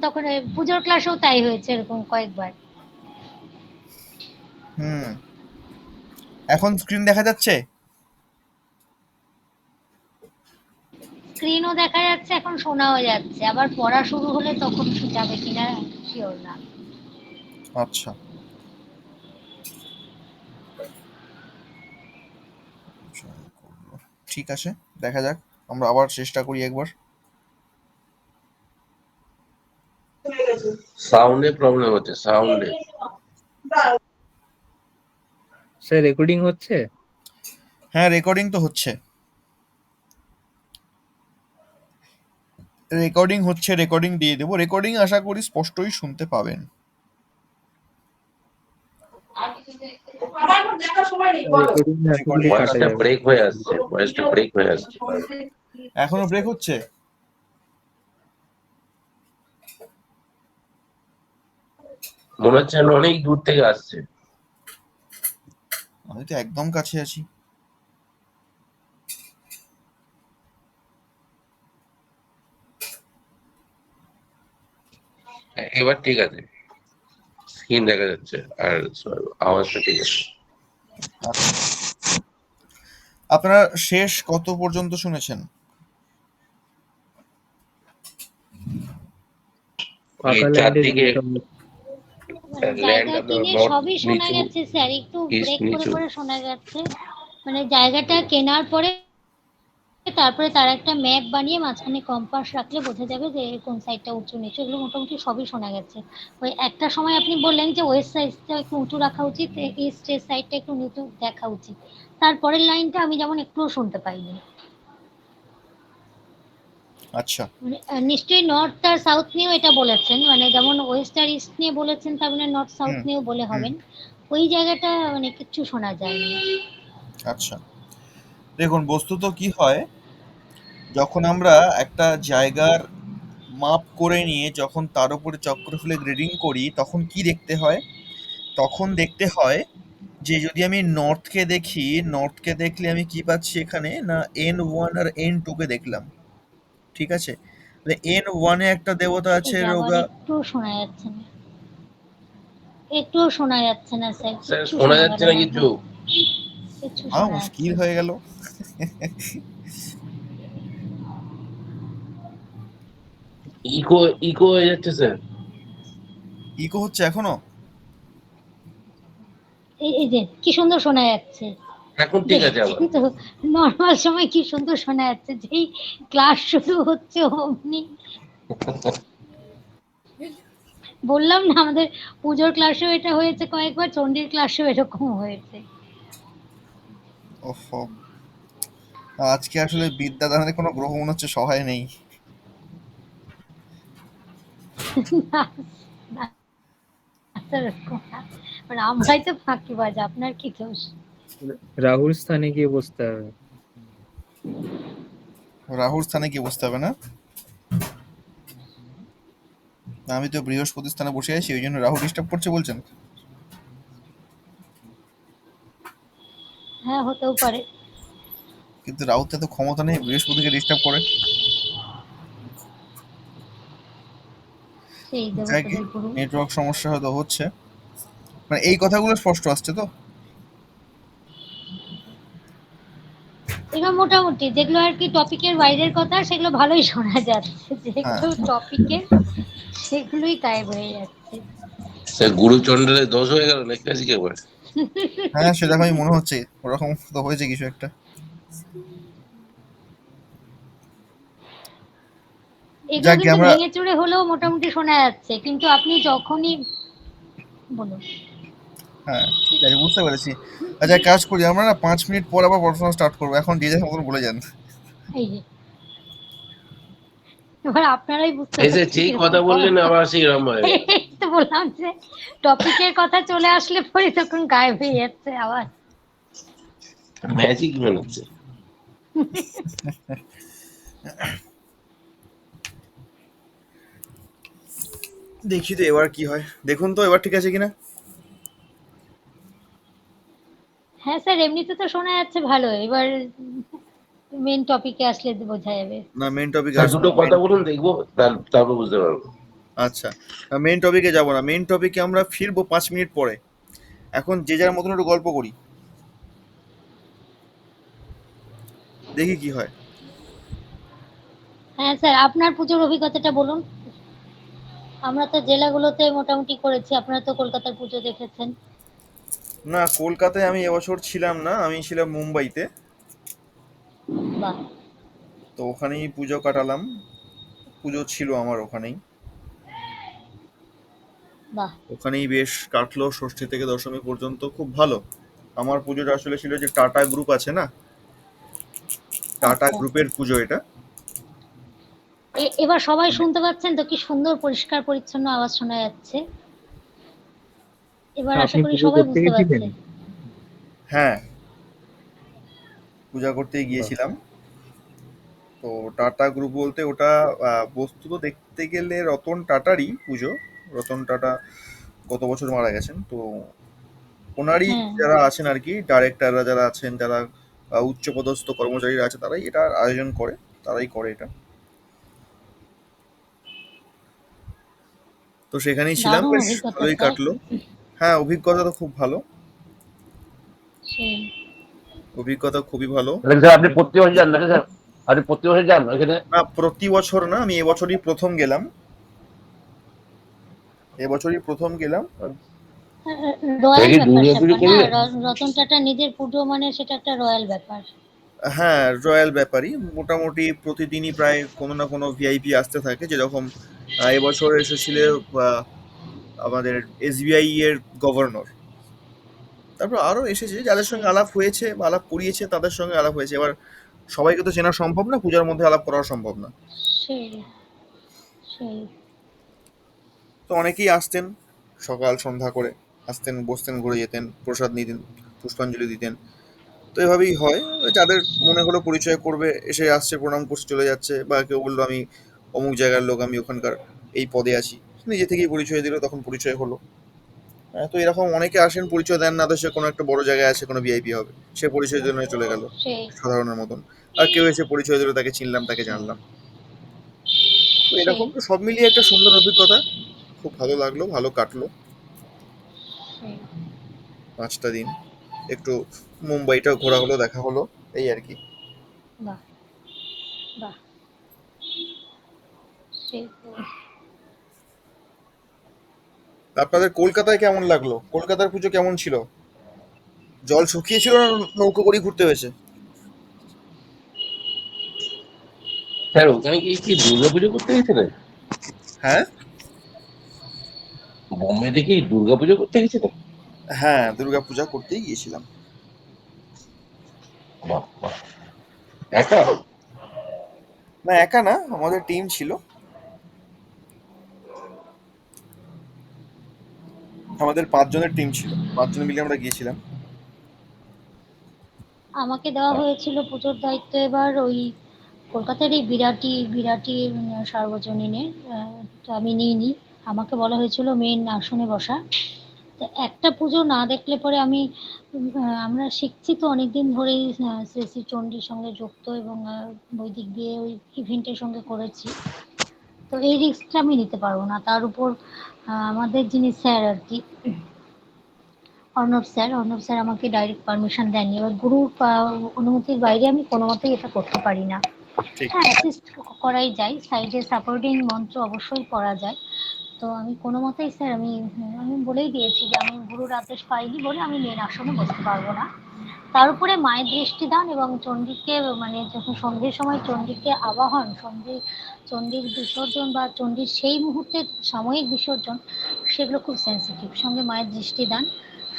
তখন এই পুজোর ক্লাসেও তাই হয়েছে এরকম কয়েকবার। হুম, এখন স্ক্রিন দেখা যাচ্ছে? স্ক্রিনও দেখা যাচ্ছে, এখন শোনাও যাচ্ছে, আবার পড়া শুরু হলে তখন যাবে কিনা শিওর না। আচ্ছা, ঠিক আছে, দেখা যাক, আমরা আবার চেষ্টা করি একবার। সাউন্ডে প্রবলেম হচ্ছে, সাউন্ডে। স্যার রেকর্ডিং হচ্ছে? হ্যাঁ রেকর্ডিং তো হচ্ছে, রেকর্ডিং হচ্ছে, রেকর্ডিং দিয়ে দেবো। রেকর্ডিং আশা করি স্পষ্টই শুনতে পাবেন। রেকর্ডিং আশা করি রেকর্ডিং কাটা ভয়েসটা যাবে। ব্রেক হয়ে আসছে, ভয়েসটা ব্রেক হয়ে আসছে। এখনো ব্রেক হচ্ছে? মনে হচ্ছে যেন অনেক দূর থেকে আসছে। আমি তো একদম কাছে আছি। এবার ঠিক আছে, স্ক্রিন দেখা যাচ্ছে আর আওয়াজটা ঠিক আছে। আপনারা শেষ কত পর্যন্ত শুনেছেন? ফাঁকা ল্যান্ডের চারদিকে মানে ল্যান্ড জায়গা আপনার কিনে নর্থ সবই শোনা নিচু, গেছে স্যার, একটু ইস্ট ব্রেক করে নিচু। করে শোনা যাচ্ছে। মানে জায়গাটা কেনার পরে তারপরে তার একটা ম্যাপ বানিয়ে মাঝখানে কম্পাস রাখলে বোঝা যাবে যে কোন সাইডটা উঁচু নিচু, এগুলো মোটামুটি সবই শোনা গেছে। ওই একটা সময় আপনি বললেন যে ওয়েস্ট সাইডটা একটু উঁচু রাখা উচিত, ইস্টের সাইডটা একটু নিচু দেখা উচিত, তারপরের লাইনটা আমি যেমন একটুও শুনতে পাইনি। আচ্ছা। মানে নিশ্চয়ই নর্থ আর সাউথ নিয়েও এটা বলেছেন, মানে যেমন ওয়েস্ট আর ইস্ট নিয়ে বলেছেন, তার মানে নর্থ সাউথ হুম নিয়েও বলে হুম হবেন। ওই জায়গাটা মানে কিচ্ছু শোনা যায়নি। আচ্ছা, দেখুন বস্তুত কি হয়, যখন আমরা একটা জায়গার মাপ করে নিয়ে যখন তার উপরে চক্রফুলে গ্রেডিং করি তখন কি দেখতে হয়, তখন দেখতে হয় যে যদি আমি নর্থকে দেখি, নর্থকে দেখলে আমি কি পাচ্ছি এখানে না N1 আর N2 কে দেখলাম, ঠিক আছে? তাহলে N1 এ একটা দেবতা এই আছে যে আবার রোগা। একটুও শোনা যাচ্ছে না, একটুও শোনা যাচ্ছে না স্যার, স্যার কিচ্ছু শোনা শোনা গেল যাচ্ছে না না কিছু? আপনার, কিচ্ছু হ্যাঁ, শোনা যাচ্ছে মুশকিল না। হয়ে গেল। ইকো ইকো হয়ে যাচ্ছে স্যার। ইকো হচ্ছে এখনো? এই যে কি সুন্দর শোনা যাচ্ছে, এখন ঠিক আছে আবার। দেখছেন তো, নর্মাল সময় কি সুন্দর শোনা যাচ্ছে, যেই ক্লাস শুরু হচ্ছে অমনি। বললাম না আমাদের পুজোর ক্লাসেও এটা হয়েছে কয়েকবার, চণ্ডীর ক্লাসেও এরকম হয়েছে। ওহো, আজকে আসলে বিদ্যাদানের কোনো গ্রহ মনে হচ্ছে সহায় নেই। না, না, স্যার, এরকম না। মানে আমরাই তো ফাঁকিবাজ, আপনার কি দোষ? রাহুর স্থানে গিয়ে বসতে হবে। রাহুর স্থানে কি বসতে হবে না? আমি তো বৃহস্পতি স্থানে বসে আছি, ওই জন্য রাহু ডিস্টার্ব করছে বলছেন? হ্যাঁ, হতেও পারে। কিন্তু রাহুর তো এত ক্ষমতা নেই বৃহস্পতিকে ডিস্টার্ব করে। সেই যাই কি, দেবতাদের গুরু। নেটওয়ার্ক সমস্যা হয়তো হচ্ছে। মানে এই কথাগুলো স্পষ্ট আসছে তো? এগুলো মোটামুটি যেগুলো আর কি টপিকের বাইরের কথা সেগুলো ভালোই শোনা যাচ্ছে, হ্যাঁ। যেগুলো টপিকের সেগুলোই গায়েব হয়ে যাচ্ছে। স্যার গুরুচন্দ্রের দোষ হয়ে গেল নাকি আজকে একবার? হ্যাঁ, সেরকমই মনে হচ্ছে, ওরকম তো হয়েছে কিছু একটা। এগুলো যাক গে, কিন্তু আমরা ভেঙে চুরে হলেও মোটামুটি শোনা যাচ্ছে, কিন্তু আপনি যখনই বলুন। হ্যাঁ ঠিক আছে, বুঝতে পেরেছি। আচ্ছা, এক কাজ করি, আমরা না 5 মিনিট পর আবার পড়াশোনা স্টার্ট করবো, এখন যে যার মতন বলে যান। এই যে এবার আপনারাই বুঝতে এই যে পারছেন ঠিক কিরকম কথা বললেন পড়াবো। আবার সেই রকম হয়ে গেল। এই তো বললাম যে টপিকের কথা চলে আসলে পরে তখন গায়েব হয়ে যাচ্ছে আবার। ম্যাজিক মনে হচ্ছে। দেখি তো এবার কি হয়, দেখুন তো এবার ঠিক আছে কিনা। হ্যাঁ স্যার, এমনিতে তো শোনা যাচ্ছে ভালো, এবার মেন টপিকে আসলে বোঝা যাবে। না, মেন টপিকে স্যার আসবো দুটো না, কথা বলুন দেখবো, তারপর বুঝতে পারবো। আচ্ছা, মেন টপিকে যাবো না, মেন টপিকে আমরা ফিরবো 5 মিনিট পরে। এখন যে যার মতন একটু গল্প করি, দেখি কি হয়। হ্যাঁ স্যার, আপনার পুজোর অভিজ্ঞতাটা বলুন। আমরা তো জেলাগুলোতে মোটামুটি করেছি, আপনারা তো কলকাতার পুজো দেখেছেন। না, কলকাতায় আমি এবছর ছিলাম না, আমি ছিলাম মুম্বাইতে। বাহ। তো ওখানেই পুজো কাটালাম, পুজো ছিল আমার ওখানেই। বাহ। ওখানেই বেশ কাটলো, ষষ্ঠী থেকে দশমী পর্যন্ত খুব ভালো। আমার পুজোটা আসলে ছিল যে টাটা গ্রুপ আছে না, টাটা আচ্ছা, গ্রুপের পুজো এটা। এবার সবাই শুনতে পাচ্ছেন তো, কি সুন্দর পরিষ্কার পরিচ্ছন্ন আওয়াজ শোনা যাচ্ছে। এবার আশা আপনি করি পুজো সবাই করতে বুঝতে গেছিলেন? পারছে। হ্যাঁ, পূজা করতে বাহ। গিয়েছিলাম। তো টাটা গ্রুপ বলতে ওটা বস্তুত দেখতে গেলে রতন টাটারই পুজো। রতন টাটা গত বছর মারা গেছেন, তো ওনারই হ্যাঁ, যারা আছেন আর কি, ডাইরেক্টররা যারা আছেন, যারা উচ্চপদস্থ কর্মচারীরা আছে, তারাই এটা আয়োজন করে, তারাই করে এটা। তো সেখানেই ছিলাম, দারুণ বেশ অভিজ্ঞতা ভালোই স্যার। কাটলো। হ্যাঁ, অভিজ্ঞতা তো খুব ভালো, সেই অভিজ্ঞতা খুবই ভালো। তাহলে স্যার আপনি প্রতি বছর যান নাকি স্যার? আপনি প্রতি বছর যান এখানে? না, প্রতি বছর না, আমি এবছরই প্রথম গেলাম। এবছরই প্রথম গেলাম। রয়্যাল দেখি ব্যাপার দুর্গা পুজো স্যাপার না, করবে। রতন টাটা নিজের পুজো মানে সেটা একটা রয়্যাল ব্যাপার। হ্যাঁ, রয়্যাল ব্যাপারই। মোটামুটি প্রতিদিনই প্রায় কোনো না কোনো ভিআইপি আসতে থাকে। যেরকম এবছর এসেছিল আহ, আমাদের এসবিআই এর গভর্নর। তারপর আরো এসেছে যাদের সঙ্গে সেই আলাপ হয়েছে বা আলাপ করিয়েছে, তাদের সঙ্গে আলাপ হয়েছে। এবার সবাইকে তো চেনা সম্ভব না, পূজার মধ্যে আলাপ করা সম্ভব না। সেই সেই তো অনেকেই আসতেন, সকাল সন্ধ্যা করে আসতেন, বসতেন, ঘুরে যেতেন, প্রসাদ নিতেন, পুষ্পাঞ্জলি দিতেন। তো এভাবেই হয়। যাদের মনে হলো পরিচয় করবে, এসে আসছে, প্রণাম করছে, চলে যাচ্ছে। বা কেউ বললো আমি অমুক জায়গার লোক, আমি ওখানকার এই পদে আছি, নিজে থেকেই পরিচয় দিল, তখন পরিচয় হলো। তো এরকম অনেকে আসেন, পরিচয় দেন না, তো সে কোনো একটা বড় জায়গায় আছে, কোনো ভিআইপি হবে, সে পরিচয় জন্য চলে গেল সেই সাধারণের মতন। আর কেউ এসে পরিচয় দিল, তাকে চিনলাম, তাকে জানলাম। তো সেই এরকম তো সব মিলিয়ে একটা সুন্দর অভিজ্ঞতা। খুব ভালো লাগলো, ভালো কাটলো সেই 5টা দিন। একটু মুম্বাইটাও ঘোরা হলো, দেখা হলো, এই আর কি। বাহ, বাহ, সেই তো। আপনাদের কলকাতায় কেমন লাগলো? কলকাতার পুজো কেমন ছিল? জল শুকিয়েছিল না নৌকো করে ঘুরতে হয়েছে? স্যার ওখানে কি কি দুর্গা পুজো করতে গেছিলেন? হ্যাঁ, বোম্বেতে কি দুর্গা পুজো করতে গেছিলেন? হ্যাঁ, দুর্গাপূজা করতেই গিয়েছিলাম। বাহ বাহ। একা? না, একা না, আমাদের টিম ছিল। আমাদের 5 জনের টিম ছিল, 5 জন মিলে আমরা গিয়েছিলাম। আমাকে দেওয়া হয়েছিল পুজোর দায়িত্ব এবার ওই কলকাতার এই বিরাটি বিরাটি সার্বজনীনের। তো আমি নিইনি। আমাকে বলা হয়েছিল মেন আসনে বসা। তো একটা পুজো না দেখলে পরে আমি আমরা শিখছি তো অনেকদিন ধরেই শ্রী শ্রী চণ্ডীর সঙ্গে যুক্ত, এবং ওই দিক দিয়ে ওই ইভেন্টের সঙ্গে করেছি। তো এই রিস্কটা আমি নিতে পারবো না। তার উপর আমাদের যিনি স্যার আর কি, অর্ণব স্যার আমাকে ডাইরেক্ট পারমিশন দেননি। এবার গুরুর অনুমতির বাইরে আমি কোনো মতেই এটা করতে পারি না। ঠিক। হ্যাঁ, অ্যাসিস্ট করাই যায়, সাইডে সাপোর্টিং মন্ত্র অবশ্যই পড়া যায়। তো আমি কোনো মতেই স্যার আমি বলেই দিয়েছি যে আমি গুরুর আদেশ পাইনি বলে আমি মেন আসনে বসতে পারবো না। তার উপরে মায়ের দৃষ্টিদান এবং চণ্ডীকে মানে যখন সন্ধ্যের সময় চণ্ডীকে আবাহন, চণ্ডীর বিসর্জন বা চণ্ডীর সেই মুহূর্তের সাময়িক বিসর্জন, সেগুলো খুব সেন্সিটিভ। সঙ্গে মায়ের দৃষ্টিদান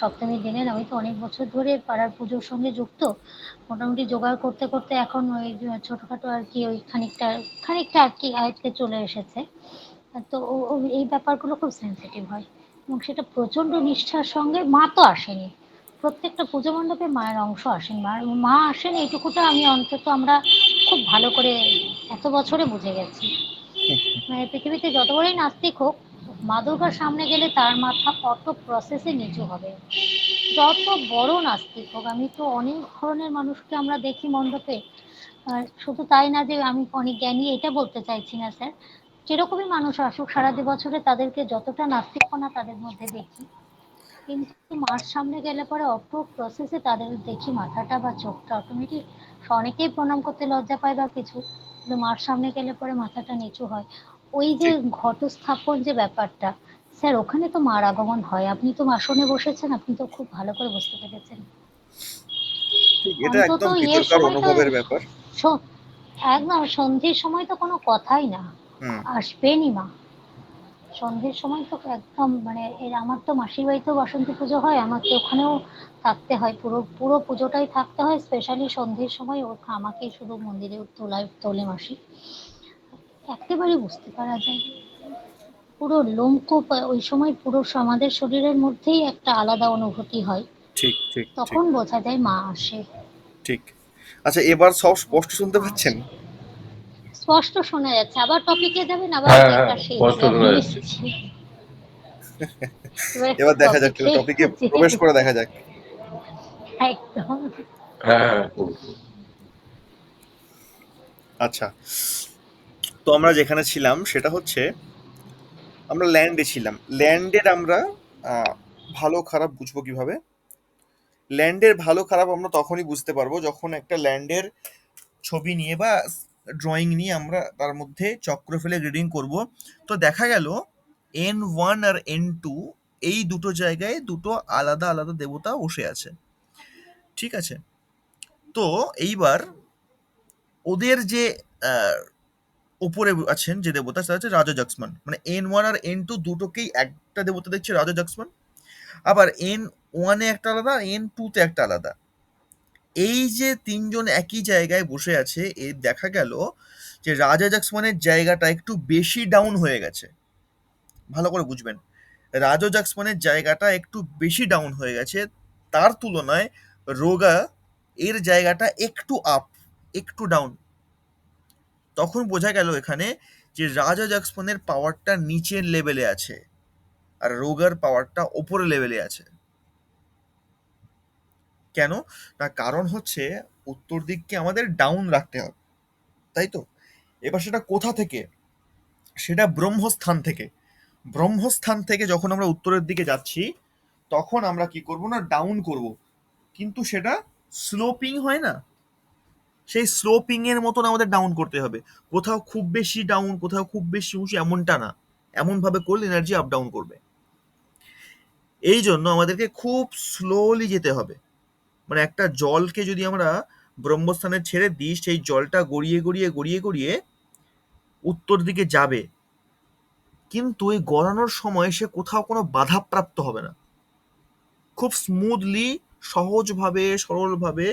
সপ্তমীর দিনের। আমি তো অনেক বছর ধরে পাড়ার পুজোর সঙ্গে যুক্ত। মোটামুটি জোগাড় করতে করতে এখন ওই ছোটোখাটো আর কি ওই খানিকটা খানিকটা আর কি আয়ত্তে চলে এসেছে। তো এই ব্যাপারগুলো খুব সেন্সিটিভ হয়, এবং সেটা প্রচণ্ড নিষ্ঠার সঙ্গে। মা তো আসেনি, প্রত্যেকটা পুজো মণ্ডপে মায়ের অংশ আসেন, মা আসেন, এইটুকুটা আমি অন্তত আমরা খুব ভালো করে এত বছরে বুঝে গেছি। মানে পৃথিবীতে যত বড়ই নাস্তিক হোক, মা দুর্গার সামনে গেলে তার মাথা কত প্রসেসে নিচু হবে। যত বড় নাস্তিক হোক, আমি তো অনেক ধরনের মানুষকে আমরা দেখি মণ্ডপে। আর শুধু তাই না যে আমি অনেক জ্ঞানী, এটা বলতে চাইছি না স্যার। যেরকমই মানুষ আসুক সারা বছরে তাদেরকে যতটা নাস্তিকপনা তাদের মধ্যে দেখি, কিন্তু মার সামনে গেলে পরে অত প্রসেসে তাদের দেখি মাথাটা বা চোখটা অটোমেটিক। অনেকেই প্রণাম করতে লজ্জা পায় বা কিছু, কিন্তু মার সামনে গেলে পরে মাথাটা নিচু হয়। ওই যে ঠিক। ঘটস্থাপন যে ব্যাপারটা, স্যার ওখানে তো মার আগমন হয়। আপনি তো আসনে বসেছেন, আপনি তো খুব ভালো করে বুঝতে পেরেছেন। ঠিক, এটা অন্তত একদম ইয়ের ভিতরকার সময় তো অনুভবের ব্যাপার। স- একদম সন্ধ্যের সময় তো কোনো কথাই না, হুম। আসবেনই মা। সন্ধ্যের সময় তো একদম মানে আমার তো মাসির বাড়িতেও বাসন্তী পুজো হয়, আমাকে ওখানেও থাকতে হয়, পুরো পুরো পুজোটাই থাকতে হয়। স্পেশালি সন্ধ্যের সময় আমাকে শুধু মন্দিরে তোলে মাসি। একেবারে বুঝতে পারা যায়, পুরো লোমকূপ ওই সময় পুরো আমাদের শরীরের মধ্যেই একটা আলাদা অনুভূতি হয়। ঠিক, ঠিক, ঠিক, তখন বোঝা যায় মা আসে। ঠিক। আচ্ছা, এবার সব স্পষ্ট শুনতে মা পাচ্ছেন? আসে, স্পষ্ট শোনা যাচ্ছে। আবার টপিকে যাবেন, আবার হ্যাঁ দু হ্যাঁ একটা সেই স্পষ্ট আমি শোনা যাচ্ছে। নিচ্ছি। এবার এবার একটু দেখা যাক, টপিকে টপিকে প্রবেশ করে দেখা যাক। একদম। হ্যাঁ হ্যাঁ আচ্ছা, তো আমরা যেখানে ছিলাম সেটা হচ্ছে, আমরা ল্যান্ডে ছিলাম। ল্যান্ডের আমরা আহ, ভালো খারাপ বুঝবো কিভাবে? ল্যান্ডের ভালো খারাপ আমরা তখনই বুঝতে পারবো যখন একটা ল্যান্ডের ছবি নিয়ে বা ড্রয়িং নিয়ে আমরা তার মধ্যে চক্র ফেলে রিডিং করব। তো দেখা গেল N1 আর N2 এই দুটো জায়গায় দুটো আলাদা আলাদা দেবতা বসে আছে, ঠিক আছে? তো এইবার ওদের যে আহ, ওপরে আছেন যে দেবতা সেটা হচ্ছে রাজা জাক্সমান, মানে N1 আর N2 দুটোকেই একটা দেবতা দেখছে রাজা জাক্সমান, আবার N1 এ একটা আলাদা, N2 তে একটা আলাদা। এই যে তিনজন একই জায়গায় বসে আছে, এ দেখা গেল যে রাজা জাক্সমানের জায়গাটা একটু বেশি ডাউন হয়ে গেছে। ভালো করে বুঝবেন, রাজা জাক্সমানের জায়গাটা একটু বেশি ডাউন হয়ে গেছে, তার তুলনায় রোগা এর জায়গাটা একটু আপ, একটু ডাউন। তখন বোঝা গেল এখানে যে রাজা জাক্সমানের পাওয়ারটা নিচের লেভেলে আছে আর রোগার পাওয়ারটা ওপরের লেভেলে আছে। কেন? না, কারণ হচ্ছে উত্তর দিককে আমাদের ডাউন রাখতে হবে, তাই তো? এবার সেটা কোথা থেকে? সেটা ব্রহ্মস্থান থেকে। ব্রহ্মস্থান থেকে যখন আমরা উত্তরের দিকে যাচ্ছি তখন আমরা কি করব না, ডাউন করব, কিন্তু সেটা স্লোপিং হয় না, সেই স্লোপিং এর মতন আমাদের ডাউন করতে হবে। কোথাও খুব বেশি ডাউন, কোথাও খুব বেশি উঁচু, এমনটা না। এমন ভাবে করলে এনার্জি আপ ডাউন করবে। এই জন্য আমাদেরকে খুব স্লোলি যেতে হবে। মানে একটা জলকে যদি আমরা ব্রহ্মস্থানে ছেড়ে দিই, সেই জলটা গড়িয়ে গড়িয়ে গড়িয়ে গড়িয়ে উত্তর দিকে যাবে, কিন্তু এই গড়ানোর সময় সে কোথাও কোনো বাধাপ্রাপ্ত হবে না। খুব স্মুথলি, সহজভাবে, সরলভাবে,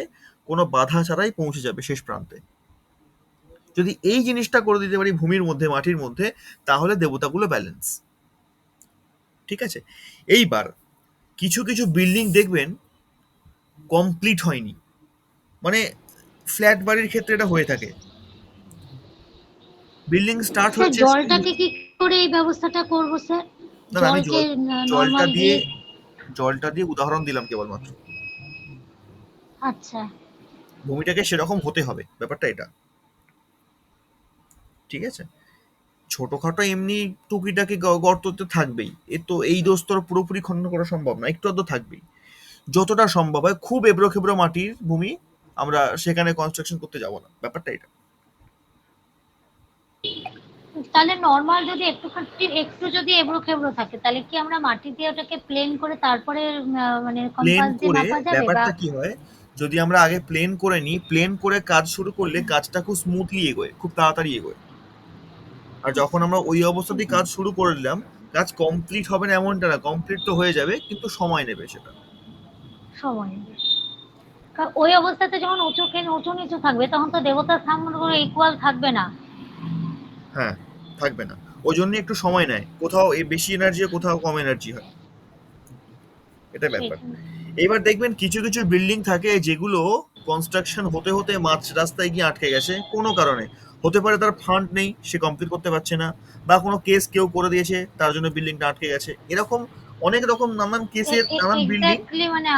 কোনো বাধা ছাড়াই পৌঁছে যাবে শেষ প্রান্তে। যদি এই জিনিসটা করে দিতে পারি ভূমির মধ্যে, মাটির মধ্যে, তাহলে দেবতাগুলো ব্যালেন্স। ঠিক আছে? এইবার কিছু কিছু বিল্ডিং দেখবেন কমপ্লিট হয়নি, মানে ফ্ল্যাট বাড়ির ক্ষেত্রে এটা হয়ে থাকে। বিল্ডিং স্টার্ট স্যার হয়েছে, জলটাকে কি করে এই ব্যবস্থাটা করবো স্যার? না না, আমি জলকে জলটা নর্মাল দিয়ে দিয়ে? জলটা দিয়ে উদাহরণ দিলাম কেবলমাত্র। আচ্ছা, ভূমিটাকে সেরকম হতে হবে, ব্যাপারটা এটা। ঠিক আছে? ছোটখাটো এমনি টুকিটাকি গর্ত তো থাকবেই, এ তো এই দোষ তো আর পুরোপুরি খনন করা সম্ভব না, একটু আধটু থাকবেই। যতটা সম্ভব হয়, খুব এবড়ো খেবড়ো মাটির ভূমি আমরা সেখানে কনস্ট্রাকশন করতে যাব না, ব্যাপারটা এটা। তাহলে নর্মাল যদি একটু যদি এবড়ো খেবড়ো থাকে তাহলে কি আমরা মাটি দিয়ে ওটাকে প্লেন করে তারপরে মানে প্লেন কম্পাস দিয়ে করে মাপা যাবে? বা ব্যাপারটা কি হয়, যদি আমরা আগে প্লেন করে নিই, প্লেন করে কাজ শুরু করলে কাজটা খুব স্মুথলি এগোয়, খুব তাড়াতাড়ি এগোয়। আর যখন আমরা ওই অবস্থাতেই কাজ শুরু করে দিলাম, কাজ কমপ্লিট হবে না এমনটা না, কমপ্লিট তো হয়ে যাবে, কিন্তু সময় নেবে সেটা। সময় নেবে। ওই অবস্থাতে যখন উঁচু নিচু থাকবে তখন তো দেবতার স্থানগুলো ইকুয়াল থাকবে না। হ্যাঁ, থাকবে না। ওই জন্য একটু সময় নেয়, কোথাও বেশি এনার্জি হয়, কোথাও কম এনার্জি হয়, এটা ব্যাপার। সেটাই। এবার দেখবেন কিছু কিছু বিল্ডিং থাকে যেগুলো কনস্ট্রাকশন হতে হতে মাঝ রাস্তায় গিয়ে আটকে গেছে কোনো কারণে। হতে পারে তার ফান্ড নেই, সে কমপ্লিট করতে পারছে না, বা কোনো কেস কেউ করে দিয়েছে তার জন্য বিল্ডিংটা আটকে গেছে। এরকম অনেক রকম নানান কেসের নানান বিল্ডিং। এক্স্যাক্টলি, মানে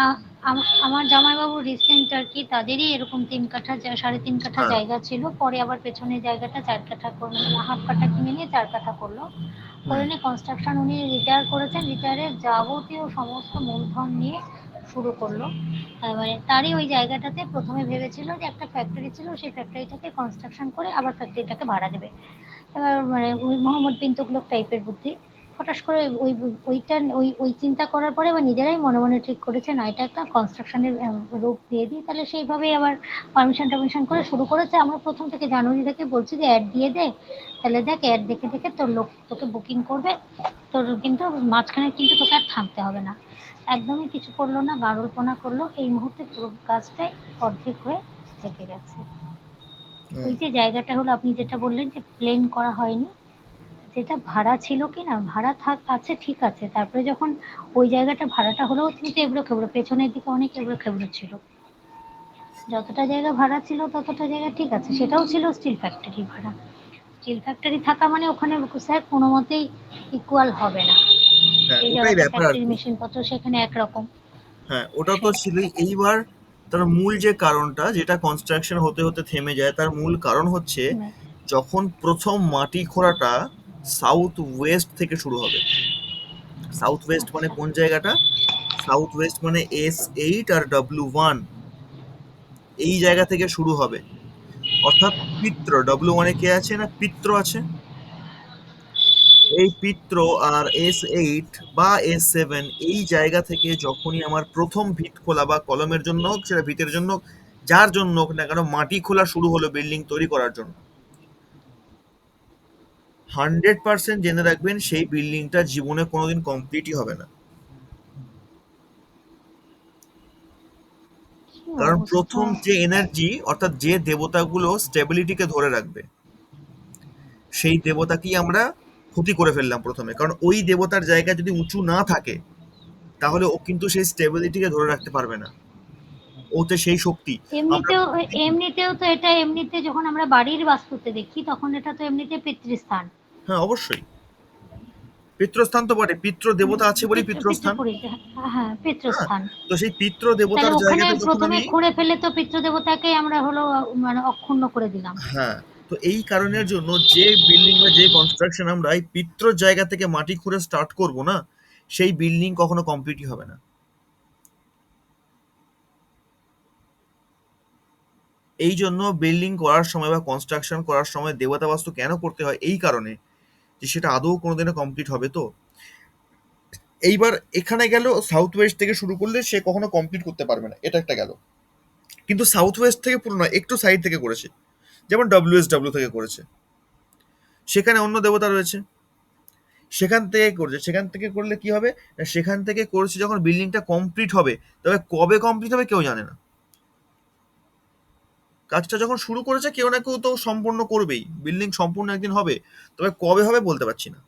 আমার জামাইবাবু রিসেন্ট আর কি, তাদেরই এরকম 3 কাঠা 3.5 কাঠা হ্যাঁ, জায়গা ছিল, পরে আবার পেছনের জায়গাটা 4 কাঠা করে, মানে হাফ কাঠা কিনে নিয়ে 4 কাঠা করলো। করে হুম, নিয়ে কনস্ট্রাকশন উনি রিটায়ার করেছেন, রিটায়ারের যাবতীয় সমস্ত মূলধন নিয়ে শুরু করলো। মানে তারই ওই জায়গাটাতে প্রথমে ভেবেছিল যে একটা ফ্যাক্টরি ছিল, সেই ফ্যাক্টরিটাকে কনস্ট্রাকশন করে আবার ফ্যাক্টরিটাকে ভাড়া দেবে। এবার মানে ওই মোহাম্মদ বিন তুগলক টাইপের বুদ্ধি। হঠাৎ করে ওই চিন্তা করার পরে বা নিজেরাই মনে মনে ঠিক করেছে না, এটা একটা কনস্ট্রাকশনের রূপ দিয়ে দিই, তাহলে সেইভাবেই আবার পারমিশন করে শুরু করেছে। আমরা প্রথম থেকে জানুয়ারি থেকে বলছি যে অ্যাড দিয়ে দে, তাহলে দেখ অ্যাড দেখে দেখে তোর লোক তোকে বুকিং করবে, তোর কিন্তু মাঝখানে কিন্তু তোকে আর থামতে হবে না। একদমই কিছু করলো না, গাড়লপনা করলো, এই মুহূর্তে পুরো কাজটাই অর্ধেক হয়ে থেকে গেছে। হুম, ওই যে জায়গাটা হলো আপনি যেটা বললেন যে প্লেন করা হয়নি, যেটা ভাড়া ছিল কি না, ভাড়া আছে ঠিক আছে, তারপরে যখন ওই জায়গাটা ভাড়াটা হলেও কিন্তু এবড়ো খেবড়ো, পেছনের দিকে অনেক এবড়ো খেবড়ো ছিল। যতটা জায়গা ভাড়া ছিল ততটা জায়গা ঠিক আছে, সেটাও ছিল স্টিল ফ্যাক্টরি ভাড়া। স্টিল ফ্যাক্টরি থাকা মানে ওখানে স্যার কোনো মতেই ইকুয়াল হবে না। হ্যাঁ, এই ওটাই জায়গাটা ব্যাপার আর ফ্যাক্টরি কি। মেশিনপত্র সেখানে একরকম। হ্যাঁ, ওটা তো সেটাই। ছিলই। এইবার তার মূল যে কারণটা, যেটা কনস্ট্রাকশন হতে হতে থেমে যায়, তার মূল কারণ হচ্ছে যখন প্রথম মাটি খোঁড়াটা সাউথ ওয়েস্ট থেকে শুরু হবে। সাউথ ওয়েস্ট মানে আচ্ছা, কোন জায়গাটা? সাউথ ওয়েস্ট মানে S8 আর W1, এই জায়গা থেকে শুরু হবে। অর্থাৎ পিত্র, W1 এ কে আছে না পিত্র আছে, এই পিত্র আর S8 বা S7 এই জায়গা থেকে যখনই আমার প্রথম ভিত খোলা বা কলমের জন্য হোক, সেটা ভিতের জন্য হোক, যার জন্য হোক না কেন, মাটি খোলা শুরু হলো বিল্ডিং তৈরি করার জন্য, 100% জেনে রাখবেন সেই বিল্ডিংটা জীবনে কোনোদিন কমপ্লিটই হবে না। কি কারণ অবস্থা! প্রথম যে এনার্জি, অর্থাৎ যে দেবতাগুলো স্টেবিলিটিকে ধরে রাখবে, সেই দেবতাকেই আমরা ক্ষতি করে ফেললাম প্রথমে। কারণ ওই দেবতার জায়গা যদি উঁচু না থাকে, তাহলে ও কিন্তু সেই স্টেবিলিটিকে ধরে রাখতে পারবে না। ওতে সেই শক্তি আমরা এমনিতেও এমনিতেও তো এটা এমনিতে যখন আমরা বাড়ির বাস্তুতে দেখি তখন এটা তো এমনিতে পিতৃস্থান। হ্যাঁ, অবশ্যই পিতৃস্থান তো বটে, পিতৃ দেবতা আছে বলেই পিতৃস্থান। পিতৃপুরী, হ্যাঁ হ্যাঁ, পিতৃস্থান। তো সেই পিতৃ তাহলে দেবতার ওখানে জায়গাতে যখন প্রথমে আমি, খুঁড়ে ফেলে তো পিতৃদেবতাকেই আমরা হলো মানে অক্ষুণ্ণ করে দিলাম। হ্যাঁ, তো এই কারণের জন্য যে বিল্ডিং বা যে কনস্ট্রাকশন আমরা এই পিতৃ জায়গা থেকে মাটি খুঁড়ে স্টার্ট করব না, সেই বিল্ডিং কখনো কমপ্লিটই হবে না। এই জন্য বিল্ডিং করার সময় বা কনস্ট্রাকশন করার সময় দেবতা বাস্তু কেন করতে হয়, এই কারণে যে সেটা আদৌ কোনোদিনও কমপ্লিট হবে তো। এইবার এখানে গেল সাউথ ওয়েস্ট থেকে শুরু করলে সে কখনো কমপ্লিট করতে পারবে না, এটা একটা গেল। কিন্তু সাউথ ওয়েস্ট থেকে পুরো নয়, একটু সাইড থেকে করেছে, যেমন WSW থেকে করেছে, সেখানে অন্য দেবতা রয়েছে, সেখান থেকে করছে। সেখান থেকে করলে কি হবে না, সেখান থেকে করছে যখন বিল্ডিংটা কমপ্লিট হবে, তবে কবে কমপ্লিট হবে কেউ জানে না। কাজটা যখন শুরু করেছে কেউ না কেউ তো সম্পূর্ণ করবেই, বিল্ডিং সম্পূর্ণ একদিন হবে, তবে কবে হবে বলতে পারছি না।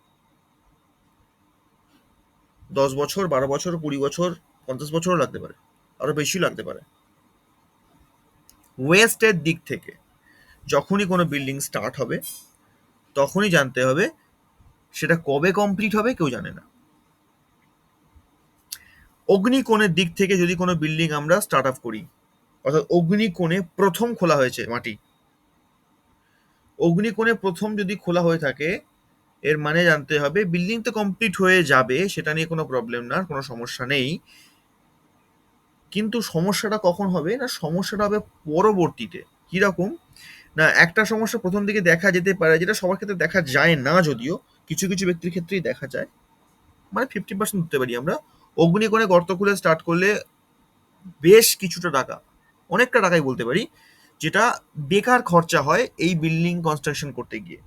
10 বছর, 12 বছর, 20 বছর, 50 বছরও লাগতে পারে, আরো বেশি লাগতে পারে। ওয়েস্টের দিক থেকে যখনই কোনো বিল্ডিং স্টার্ট হবে, তখনই জানতে হবে সেটা কবে কমপ্লিট হবে কেউ জানে না। অগ্নিকোণের দিক থেকে যদি কোনো বিল্ডিং আমরা স্টার্ট আপ করি, অর্থাৎ অগ্নিকোণে প্রথম খোলা হয়েছে মাটি, অগ্নিকোণে প্রথম যদি খোলা হয়ে থাকে, এর মানে জানতে হবে বিল্ডিং তো কমপ্লিট হয়ে যাবে, সেটা নিয়ে কোনো প্রবলেম না, কোনো সমস্যা নেই। কিন্তু সমস্যাটা কখন হবে না, সমস্যাটা হবে পরবর্তীতে। কিরকম না, একটা সমস্যা প্রথম দিকে দেখা যেতে পারে, যেটা সবার ক্ষেত্রে দেখা যায় না, যদিও কিছু কিছু ব্যক্তির ক্ষেত্রেই দেখা যায়, মানে 50% ধরতে পারি আমরা। অগ্নিকোণে গর্ত খুলে স্টার্ট করলে বেশ কিছুটা টাকা, অনেকটা টাকাই বলতে পারি, যেটা বেকার খরচা হয় এই বিল্ডিং কনস্ট্রাকশন করতে গিয়ে,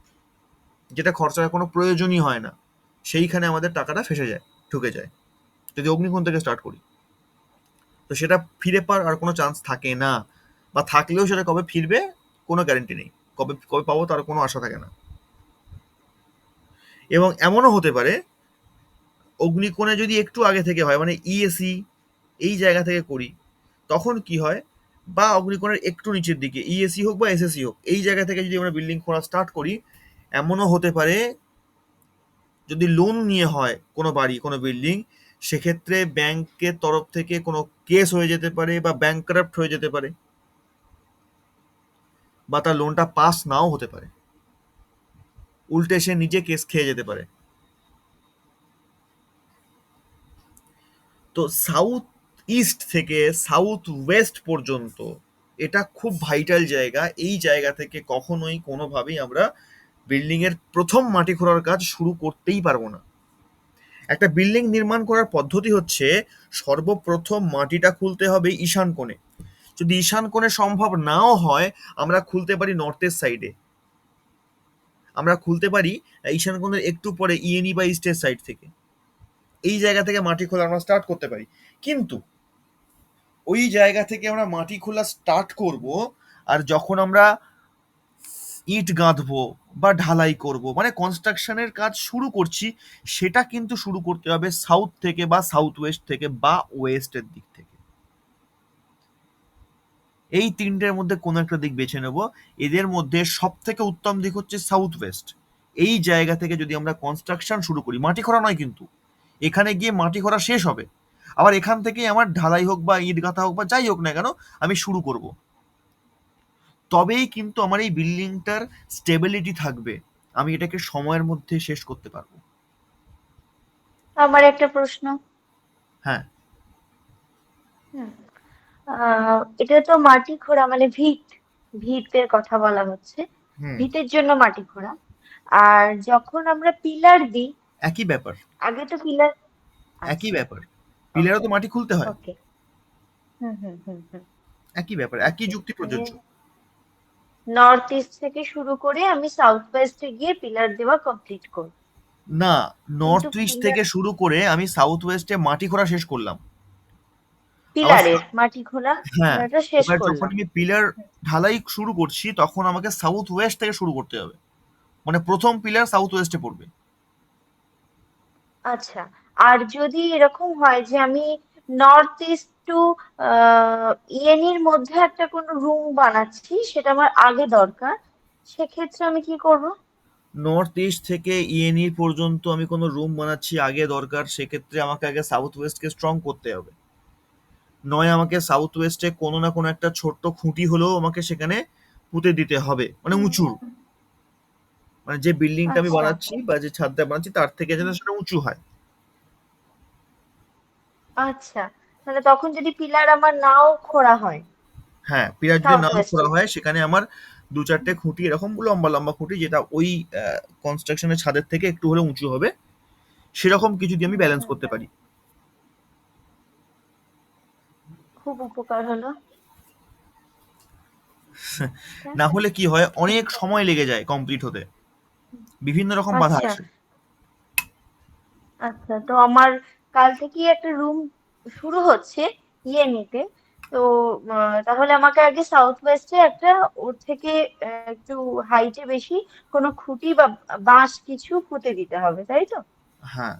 যেটা খরচার কোনো প্রয়োজনই হয় না, সেইখানে আমাদের টাকাটা ফেসে যায়, ঢুকে যায়, যদি অগ্নিকোণ থেকে স্টার্ট করি। তো সেটা ফিরে পাওয়ার আর কোনো চান্স থাকে না, বা থাকলেও সেটা কবে ফিরবে কোনো গ্যারেন্টি নেই, কবে কবে পাবো তার কোনো আশা থাকে না। এবং এমনও হতে পারে অগ্নিকোণে যদি একটু আগে থেকে হয়, মানে ESE এই জায়গা থেকে করি, তখন কি হয়, বা অগ্নিকোণের একটু নিচের দিকে ESE হোক বা SSE হোক, এই জায়গা থেকে যদি আমরা বিল্ডিং করা স্টার্ট করি, এমনও হতে পারে যদি লোন নিয়ে হয় কোনো বাড়ি, কোনো বিল্ডিং, সেক্ষেত্রে ব্যাংকের তরফ থেকে কোনো কেস হয়ে যেতে পারে, বা ব্যাংকরাপ্ট হয়ে যেতে পারে, বা তার লোনটা পাস নাও হতে পারে, উল্টে সে নিজে কেস খেয়ে যেতে পারে। তো সাউথ ইস্ট থেকে সাউথ ওয়েস্ট পর্যন্ত এটা খুব ভাইটাল জায়গা। এই জায়গা থেকে কখনোই কোনোভাবেই আমরা বিল্ডিং এর প্রথম মাটি খোঁড়ার কাজ শুরু করতেই পারবো না। একটা বিল্ডিং নির্মাণ করার পদ্ধতি হচ্ছে, সর্বপ্রথম মাটিটা খুলতে হবে ঈশান কোণে। যদি ঈশান কোণে সম্ভব নাও হয়, আমরা খুলতে পারি নর্থের সাইডে, আমরা খুলতে পারি ঈশান কোণের একটু পরে ENE বা ইস্টের সাইড থেকে। এই জায়গা থেকে মাটি খোলা আমরা স্টার্ট করতে পারি। কিন্তু ওই জায়গা থেকে আমরা মাটি খোলা স্টার্ট করব, আর যখন আমরা ইট গাঁথবো বা ঢালাই করব, মানে কনস্ট্রাকশনের কাজ শুরু করছি, সেটা কিন্তু শুরু করতে হবে সাউথ থেকে বা সাউথ ওয়েস্ট থেকে বা ওয়েস্টের দিক থেকে। এই তিনটের মধ্যে কোনো একটা দিক বেছে নেব। এদের মধ্যে সব থেকে উত্তম দিক হচ্ছে সাউথ ওয়েস্ট। এই জায়গা থেকে যদি আমরা কনস্ট্রাকশন শুরু করি, মাটি খোঁড়া নয় কিন্তু, এখানে গিয়ে মাটি খোঁড়া শেষ হবে, আবার এখান থেকেই আমার ঢালাই হোক বা ইট গাঁথা হোক বা যাই হোক না কেন, আমি শুরু করব, তবেই কিন্তু আমার এই বিল্ডিংটার স্টেবিলিটি থাকবে, আমি এটাকে সময়ের মধ্যে শেষ করতে পারবো। আমার একটা প্রশ্ন। হ্যাঁ। হুম, এটা তো মাটি খোঁড়া মানে ভিত, ভিতের কথা বলা হচ্ছে, হুম। ভিতের জন্য মাটি খোঁড়া। আর যখন আমরা পিলার দিই, একই ব্যাপার, আগে তো পিলার। একই আচ্ছা, ব্যাপার। পিলারও তো মাটি খুলতে হয়, ওকে। হুম হুম হুম হুম। একই ব্যাপার, একই ওকে, যুক্তি মানে প্রযোজ্য। নর্থ ইস্ট থেকে শুরু করে আমি সাউথ ওয়েস্টে গিয়ে পিলার দেওয়া কমপ্লিট করব, না, কিন্তু নর্থ ইস্ট পিলার, থেকে শুরু করে আমি সাউথ ওয়েস্টে মাটি খোঁড়া শেষ করলাম। আবার পিলারের মাটি হ্যাঁ, খোলাটা শেষ এবার যখন করলাম। আমি পিলার ঢালাই শুরু করছি তখন আমাকে সাউথ ওয়েস্ট থেকে শুরু করতে হবে, মানে প্রথম পিলার সাউথ ওয়েস্টে পড়বে। আচ্ছা, আর যদি এরকম হয় যে আমি নর্থ ইস্ট টু ইয়েনির মধ্যে একটা কোনো রুম বানাচ্ছি, সেটা আমার আগে দরকার, সেক্ষেত্রে আমি কি করব? নর্থ ইস্ট থেকে ইএনই পর্যন্ত আমি কোনো রুম বানাচ্ছি আগে দরকার, সেক্ষেত্রে আমাকে আগে সাউথ ওয়েস্টকে স্ট্রং করতে হবে। নয় আমাকে সাউথ ওয়েস্টে কোনো না কোনো একটা ছোট্ট খুঁটি হলেও আমাকে সেখানে পুঁতে দিতে হবে, মানে উঁচু, মানে যে বিল্ডিংটা আমি আচ্ছা বানাচ্ছি বা যে ছাদটা বানাচ্ছি তার থেকে যেন সেটা উঁচু হয়। আচ্ছা, তাহলে তখন যদি পিলার আমার নাও খোঁড়া হয় হ্যাঁ, পিলার যদি সাউথ নাও ওয়েস্টে। খোঁড়া হয় সেখানে আমার দু চারটে খুঁটি এরকম লম্বা লম্বা খুঁটি, যেটা ওই কনস্ট্রাকশনের ছাদের থেকে একটু হলেও উঁচু হবে, সেরকম কিছু দিয়ে আমি ব্যালেন্স করতে পারি। খুব উপকার হলো। ঠিক না আছে। হলে কি হয়, অনেক সময় লেগে যায় কমপ্লিট হতে, বিভিন্ন রকম বাধা আচ্ছা আসে। আচ্ছা, তো আমার কাল থেকেই একটা রুম শুরু হচ্ছে ইয়েনিতে। তো তাহলে আমাকে আগে সাউথ ওয়েস্টে একটা, ওর থেকে একটু হাইটে বেশি কোনো খুঁটি বা বাঁশ কিছু পুঁতে দিতে হবে, তাই তো? হ্যাঁ,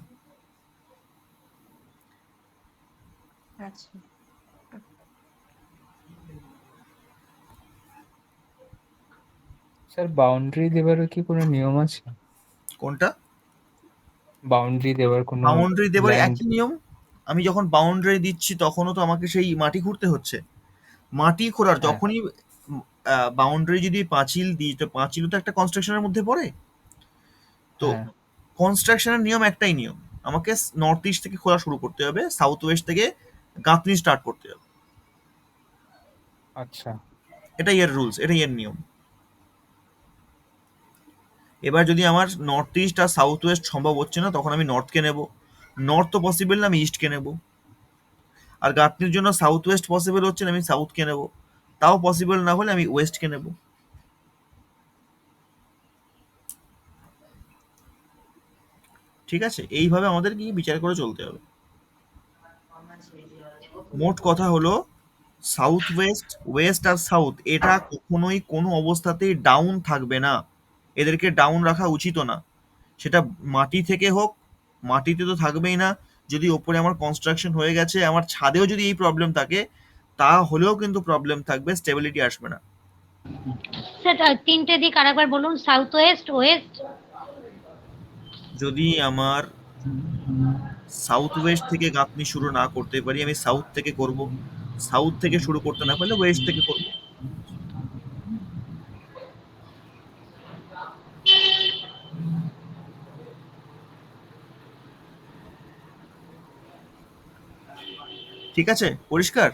আচ্ছা। স্যার, বাউন্ডারি দেওয়ারও কি কোনো নিয়ম আছে? কোনটা? বাউন্ডারি দেওয়ার কোনো বাউন্ডারি দেবার ল্যান্ড? একই নিয়ম। আমি যখন বাউন্ডারি দিচ্ছি তখনও তো আমাকে সেই মাটি খুঁড়তে হচ্ছে। মাটি খোঁড়ার হ্যাঁ, যখনই বাউন্ডারি যদি পাঁচিল দিই, তো পাঁচিলও তো একটা কনস্ট্রাকশনের মধ্যে পড়ে। তো হ্যাঁ। কনস্ট্রাকশনের নিয়ম একটাই নিয়ম, আমাকে নর্থ ইস্ট থেকে খোঁড়া শুরু করতে হবে, সাউথ ওয়েস্ট থেকে গাঁথনি স্টার্ট করতে হবে। আচ্ছা। এটাই এর রুলস, এটাই এর নিয়ম। এবার যদি আমার নর্থ ইস্ট আর সাউথ ওয়েস্ট সম্ভব হচ্ছে না, তখন আমি নর্থকে নেব। নর্থ তো পসিবল না, আমি ইস্টকে নেব। আর গাঁথনির জন্য সাউথ ওয়েস্ট পসিবল হচ্ছে না, আমি সাউথকে নেব। তাও পসিবল না হলে আমি ওয়েস্টকে নেব। ঠিক আছে, এইভাবে আমাদের কি বিচার করে চলতে হবে। মোট কথা হলো, সাউথ ওয়েস্ট, ওয়েস্ট আর সাউথ এটা কখনোই কোনো অবস্থাতেই ডাউন থাকবে না, এদেরকে ডাউন রাখা উচিত না। সেটা মাটি থেকে হোক, মাটিতে তো থাকবেই না। যদি ওপরে আমার কনস্ট্রাকশন হয়ে গেছে, আমার ছাদেও যদি এই প্রবলেম থাকে, তা হলেও কিন্তু প্রবলেম থাকবে, স্টেবিলিটি আসবে না। সেটা তিনটে দিক আরেকবার বলুন, সাউথ ওয়েস্ট, ওয়েস্ট। যদি আমার সাউথ ওয়েস্ট থেকে গাঁথনি শুরু না করতে পারি, আমি সাউথ থেকে করব। সাউথ থেকে শুরু করতে না পারলে ওয়েস্ট থেকে করব। ঠিক আছে, পরিষ্কার?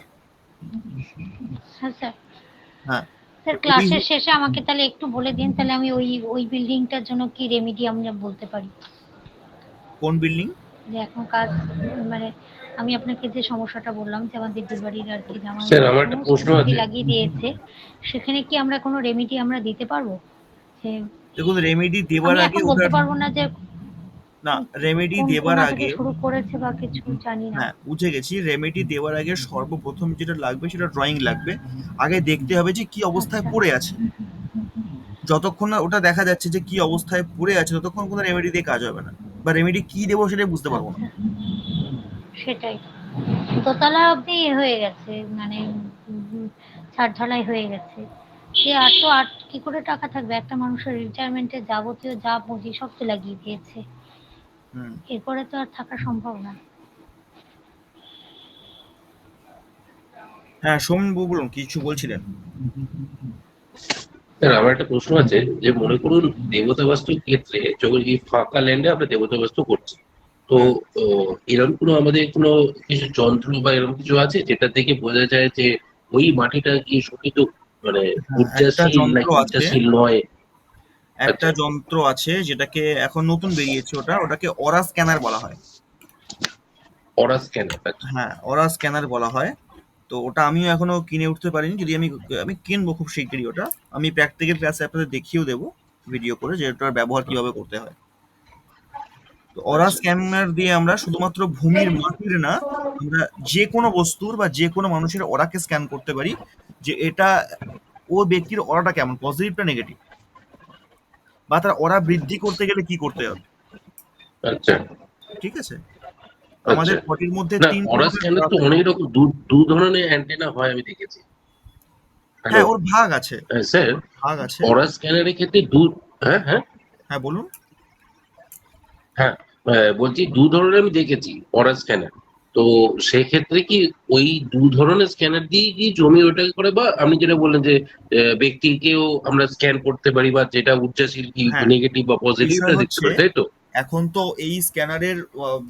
হ্যাঁ স্যার। হ্যাঁ। স্যার, এই ক্লাসের শেষে আমাকে তাহলে একটু বলে দিন, তাহলে আমি ওই ওই বিল্ডিংটার জন্য কি রেমেডি আমরা বলতে পারি। কোন বিল্ডিং? যে এখন কাজ, মানে আমি আপনাকে যে সমস্যাটা বললাম যে আমাদের দুবারির আর কি জামাই স্যার আমার একটা সমস্ত প্রশ্ন খুঁটি আছে। লাগিয়ে দিয়েছে, সেখানে কি আমরা কোনো রেমেডি আমরা দিতে পারবো? যে দেখুন, রেমেডি দেবার আমি আগে এখন বলতে ওটার, পারবো না যে না, রেমেডি কোন দেবার কোণা থেকে আগে, শুরু করেছে বা কিছু জানি না। হ্যাঁ বুঝে গেছি, রেমেডি দেওয়ার আগে সর্বপ্রথম যেটা লাগবে সেটা ড্রয়িং লাগবে। আগে দেখতে হবে যে কি অবস্থায় আচ্ছা পড়ে আছে। যতক্ষণ না ওটা দেখা যাচ্ছে যে কি অবস্থায় পড়ে আছে, ততক্ষণ কোনো রেমেডি দিয়ে কাজ হবে না, বা রেমেডি কি দেবো সেটাই বুঝতে পারবো না। আচ্ছা, সেটাই। দোতলা অবধি হয়ে গেছে, মানে ছাদ ঢালাই হয়ে গেছে। সে আর তো আর কি করে টাকা থাকবে, একটা মানুষের রিটায়ারমেন্টের যাবতীয় যা পুঁজি সব তো লাগিয়ে দিয়েছে, হুম। এরপরে তো আর থাকা সম্ভব না। হ্যাঁ, সোমবাবু বলুন, কিছু বলছিলেন। স্যার আমার একটা প্রশ্ন আছে, যে মনে করুন দেবতা বাস্তুর ক্ষেত্রে যখন এই ফাঁকা ল্যান্ডে আমরা দেবতা বাস্তু করছি, তো হুম। এরকম কোনো আমাদের কোনো কিছু যন্ত্র বা এরকম কিছু আছে যেটা থেকে বোঝা যায় যে ওই মাটিটা কি সঠিক, মানে হ্যাঁ, একটা উর্জাশীল যন্ত্র নাকি আছে। উর্জাশীল নয়? একটা আচ্ছা। যন্ত্র আছে যেটাকে এখন নতুন বেরিয়েছে, ওটাকে অরা স্ক্যানার বলা হয়। অরা স্ক্যানার, আচ্ছা। হ্যাঁ, অরা স্ক্যানার বলা হয়। তো ওটা আমিও এখনো কিনে উঠতে পারিনি, যদি আমি আমি কিনবো খুব শিগগিরই ওটা। আমি প্র্যাকটিক্যাল ক্লাসে আপনাদের দেখিয়েও দেবো ভিডিও করে যে ওটার ব্যবহার কিভাবে করতে হয়। তো অরা আচ্ছা। স্ক্যানার দিয়ে আমরা শুধুমাত্র ভূমির মাটির না, আমরা যে কোনো বস্তুর বা যে কোনো মানুষের অরাকে স্ক্যান করতে পারি, যে এটা ও ব্যক্তির অরাটা কেমন, পজিটিভ না নেগেটিভ, বা তার অরা বৃদ্ধি করতে গেলে কি করতে হবে। আচ্ছা। ঠিক আছে? আচ্ছা। আমাদের বডির মধ্যে না, 3 অরা রকমের স্ক্যানার অরা তো থাকে। অনেক রকম, দু ধরনের অ্যান্টেনা হয় আমি দেখেছি। হ্যালো। হ্যাঁ, ওর ভাগ আছে, স্যার, ভাগ আছে। অরা স্ক্যানারের ক্ষেত্রে হ্যাঁ, হ্যাঁ, হ্যাঁ, বলুন। হ্যাঁ, বলছি দু ধরনের আমি দেখেছি অরা স্ক্যানার। তো সেক্ষেত্রে কি ওই দু ধরনের স্ক্যানার দিয়ে কি জমি ওটাকে করে, বা আপনি যেটা বললেন যে ব্যক্তিকেও আমরা স্ক্যান করতে পারি, বা যেটা উচ্চাশীল কি হ্যাঁ, নেগেটিভ বা বিষয় পজিটিভটা দেখতে হচ্ছে পারি, তাই তো? এখন তো এই স্ক্যানারের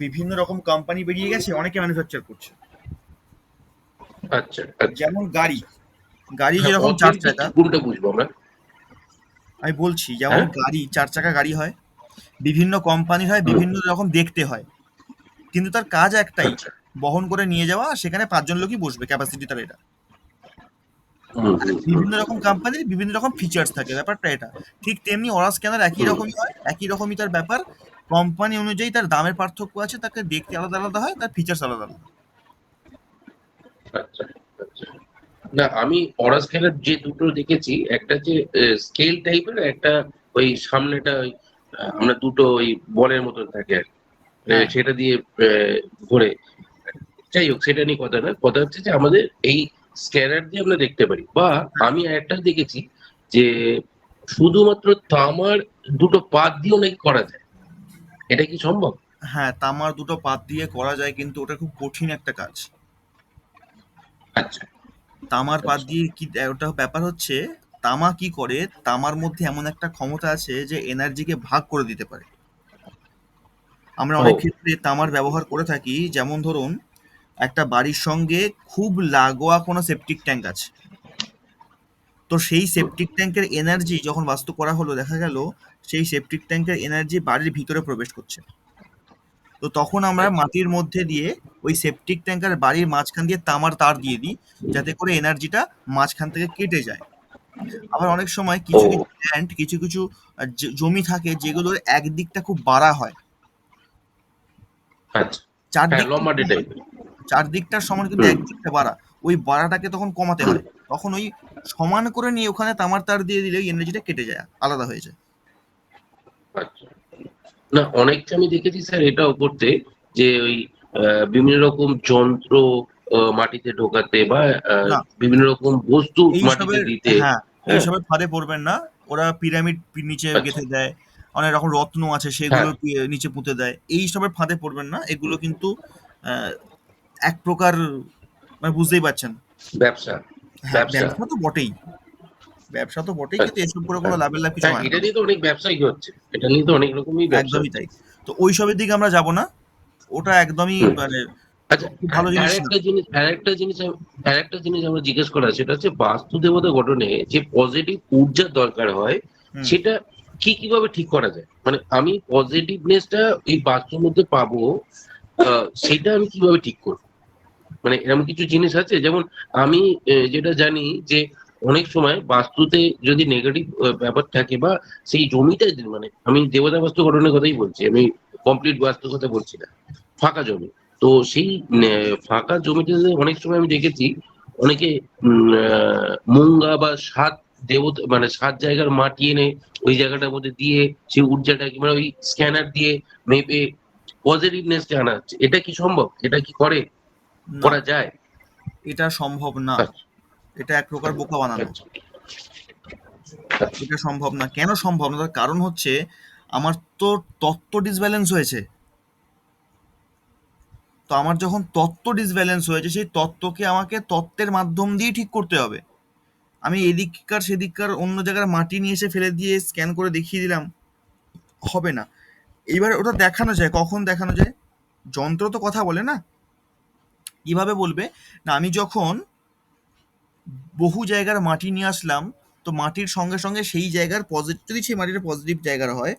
বিভিন্ন রকম কোম্পানি বেরিয়ে গেছে, অনেকে ম্যানুফ্যাকচার করছে। আচ্ছা, আচ্ছা। যেমন গাড়ি, গাড়ি হ্যাঁ, যেরকম 4 অথেন্টিক চাকা, কোনটা বুঝবো আমরা? আমি বলছি, যেমন হ্যাঁ। গাড়ি 4 চাকা গাড়ি হয়, বিভিন্ন কোম্পানির হয়, হুম। বিভিন্ন রকম দেখতে হয়, কিন্তু তার কাজ একটাই, আচ্ছা। বহন করে নিয়ে যাওয়া, আর সেখানে 5 জন লোকই বসবে, ক্যাপাসিটি তার এটা। হুম, আর হুম, হুম। বিভিন্ন রকম কোম্পানির বিভিন্ন রকম ফিচার্স থাকে, ব্যাপারটা এটা। ঠিক তেমনি অরা স্ক্যানার একই হুম। রকমই হয়, একই রকমই তার ব্যাপার। কোম্পানি অনুযায়ী তার দামের পার্থক্য আছে, তাকে দেখতে আলাদা আলাদা হয়, তার ফিচার্স আলাদা আলাদা। আচ্ছা, আচ্ছা। না, আমি অরা স্ক্যানার যে দুটো দেখেছি, একটা যে স্কেল টাইপের, একটা ওই সামনেটা ওই আমরা দুটো ওই বলের মতন থাকে আর কি। হ্যাঁ, সেটা দিয়ে ঘোরে। যাই হোক, সেটা নিয়ে কথা না, কথা হচ্ছে যে আমাদের এই স্ক্যানার দিয়ে আমরা দেখতে পারি, বা আমি একটা দেখেছি যে শুধুমাত্র তামার দুটো পাত দিয়েও নাকি করা যায়। এটা কি সম্ভব? হ্যাঁ, তামার দুটো পাত দিয়ে করা যায়, কিন্তু ওটা খুব কঠিন একটা কাজ। আচ্ছা, তামার পাত আচ্ছা। দিয়ে কি, ওটা ব্যাপার হচ্ছে, তামা কি করে, তামার মধ্যে এমন একটা ক্ষমতা আছে যে এনার্জিকে ভাগ করে দিতে পারে। আমরা ও। অনেক ক্ষেত্রে তামার ব্যবহার করে থাকি, যেমন ধরুন একটা বাড়ির সঙ্গে খুব লাগোয়া কোনো সেপটিক ট্যাঙ্ক আছে, তো সেই হুম। সেপটিক ট্যাঙ্কের এনার্জি যখন বাস্তু করা হলো, দেখা গেল সেই সেপটিক ট্যাঙ্কের এনার্জি বাড়ির ভিতরে প্রবেশ করছে। তো তখন আমরা আচ্ছা। মাটির মধ্যে দিয়ে ওই সেপটিক ট্যাঙ্ক আর বাড়ির মাঝখান দিয়ে তামার তার দিয়ে দিই, যাতে করে এনার্জিটা মাঝখান থেকে কেটে যায়। আবার অনেক সময় ও। কিছু কিছু ল্যান্ড, কিছু কিছু জমি থাকে যেগুলোর একদিকটা খুব বাড়া হয়, আচ্ছা। হ্যাঁ, চারদিকটা লম্বাটে সমান, টাইপের। চারদিকটার সমান কিন্তু হুম। একদিকটা বাড়া, ওই বাড়াটাকে তখন কমাতে হুম। হয়। তখন ওই সমান করে নিয়ে ওখানে তামার তার দিয়ে দিলে ওই এনার্জিটা কেটে যায়, আলাদা হয়ে যায়। আচ্ছা। না, অনেককে আমি দেখেছি স্যার এটাও করতে, যে ওই বিভিন্ন রকম যন্ত্র মাটিতে ঢোকাতে, বা না, বিভিন্ন রকম বস্তু মাটিতে এইসবের, দিতে। হ্যাঁ, হ্যাঁ। এইসবের ফাঁদে পড়বেন না। ওরা পিরামিড নিচে আচ্ছা। গেঁথে দেয়, অনেক রকম রত্ন আছে হ্যাঁ। সেগুলো নিচে পুঁতে দেয়, এইসবের ফাঁদে পড়বেন না। এগুলো কিন্তু আহ, এক প্রকার, মানে বুঝতেই পারছেন। ব্যবসা। হ্যাঁ, ব্যবসা। ব্যবসা তো বটেই, ব্যবসা তো বটেই, কিন্তু আচ্ছা। এসব করে কোনো হ্যাঁ, লাভের লাভ কিছু হ্যাঁ, হয় না। এটা নিয়ে তো অনেক ব্যবসাই হচ্ছে, এটা নিয়ে তো অনেক রকমই ব্যবসা একদমই হচ্ছে। তাই। তো ওইসবের দিকে আমরা যাব না, ওটা একদমই হুম। মানে আচ্ছা। খুব ভালো জিনিস না। আরেকটা জিনিস আমরা জিজ্ঞেস করা, সেটা হচ্ছে বাস্তু দেবতা গঠনে যে পজিটিভ ঊর্জার দরকার হয়, হুম। সেটা কিভাবে ঠিক করা যায়? মানে আমি পজিটিভনেসটা এই বাস্তুর মধ্যে পাবো, সেটা আমি কিভাবে ঠিক করবো? মানে এরকম কিছু জিনিস আছে, যেমন আমি যেটা জানি যে অনেক সময় বাস্তুতে যদি নেগেটিভ ব্যাপার থাকে, বা সেই জমিটা মানে আমি দেবতা বাস্তু গঠনের কথাই বলছি, আমি কমপ্লিট বাস্তুর কথা বলছি না, ফাঁকা জমি। তো সেই ফাঁকা জমিটাতে অনেক সময় আমি দেখেছি অনেকে মুঙ্গা বা সাত দেবতা, মানে সাত জায়গার মাটি এনে ওই জায়গাটার মধ্যে দিয়ে সেই ঊর্জাটাকে, মানে ওই স্ক্যানার দিয়ে মেপে পজিটিভনেসটা আনা হচ্ছে। এটা কি সম্ভব? এটা কি না, করা যায়? এটা সম্ভব না। আচ্ছা, এটা এক প্রকার বোকা বানানো। আচ্ছা, আচ্ছা। এটা সম্ভব না। কেন সম্ভব না? তার কারণ হচ্ছে, আমার তো তত্ত্ব ডিসব্যালেন্স হয়েছে। তো আমার যখন তত্ত্ব ডিসব্যালেন্স হয়েছে, সেই তত্ত্বকে আমাকে তত্ত্বের মাধ্যম দিয়ে ঠিক করতে হবে। আমি এদিককার সেদিককার অন্য জায়গার মাটি নিয়ে এসে ফেলে দিয়ে স্ক্যান করে দেখিয়ে দিলাম, হবে না। এইবার ওটা দেখানো যায়, কখন দেখানো যায়? যন্ত্র তো কথা বলে না। কিভাবে বলবে? না, আমি যখন বহু জায়গার মাটি নিয়ে আসলাম, তো মাটির সঙ্গে সঙ্গে সেই জায়গার পজিটিভ, যদি সেই মাটিটা পজিটিভ জায়গার হয়,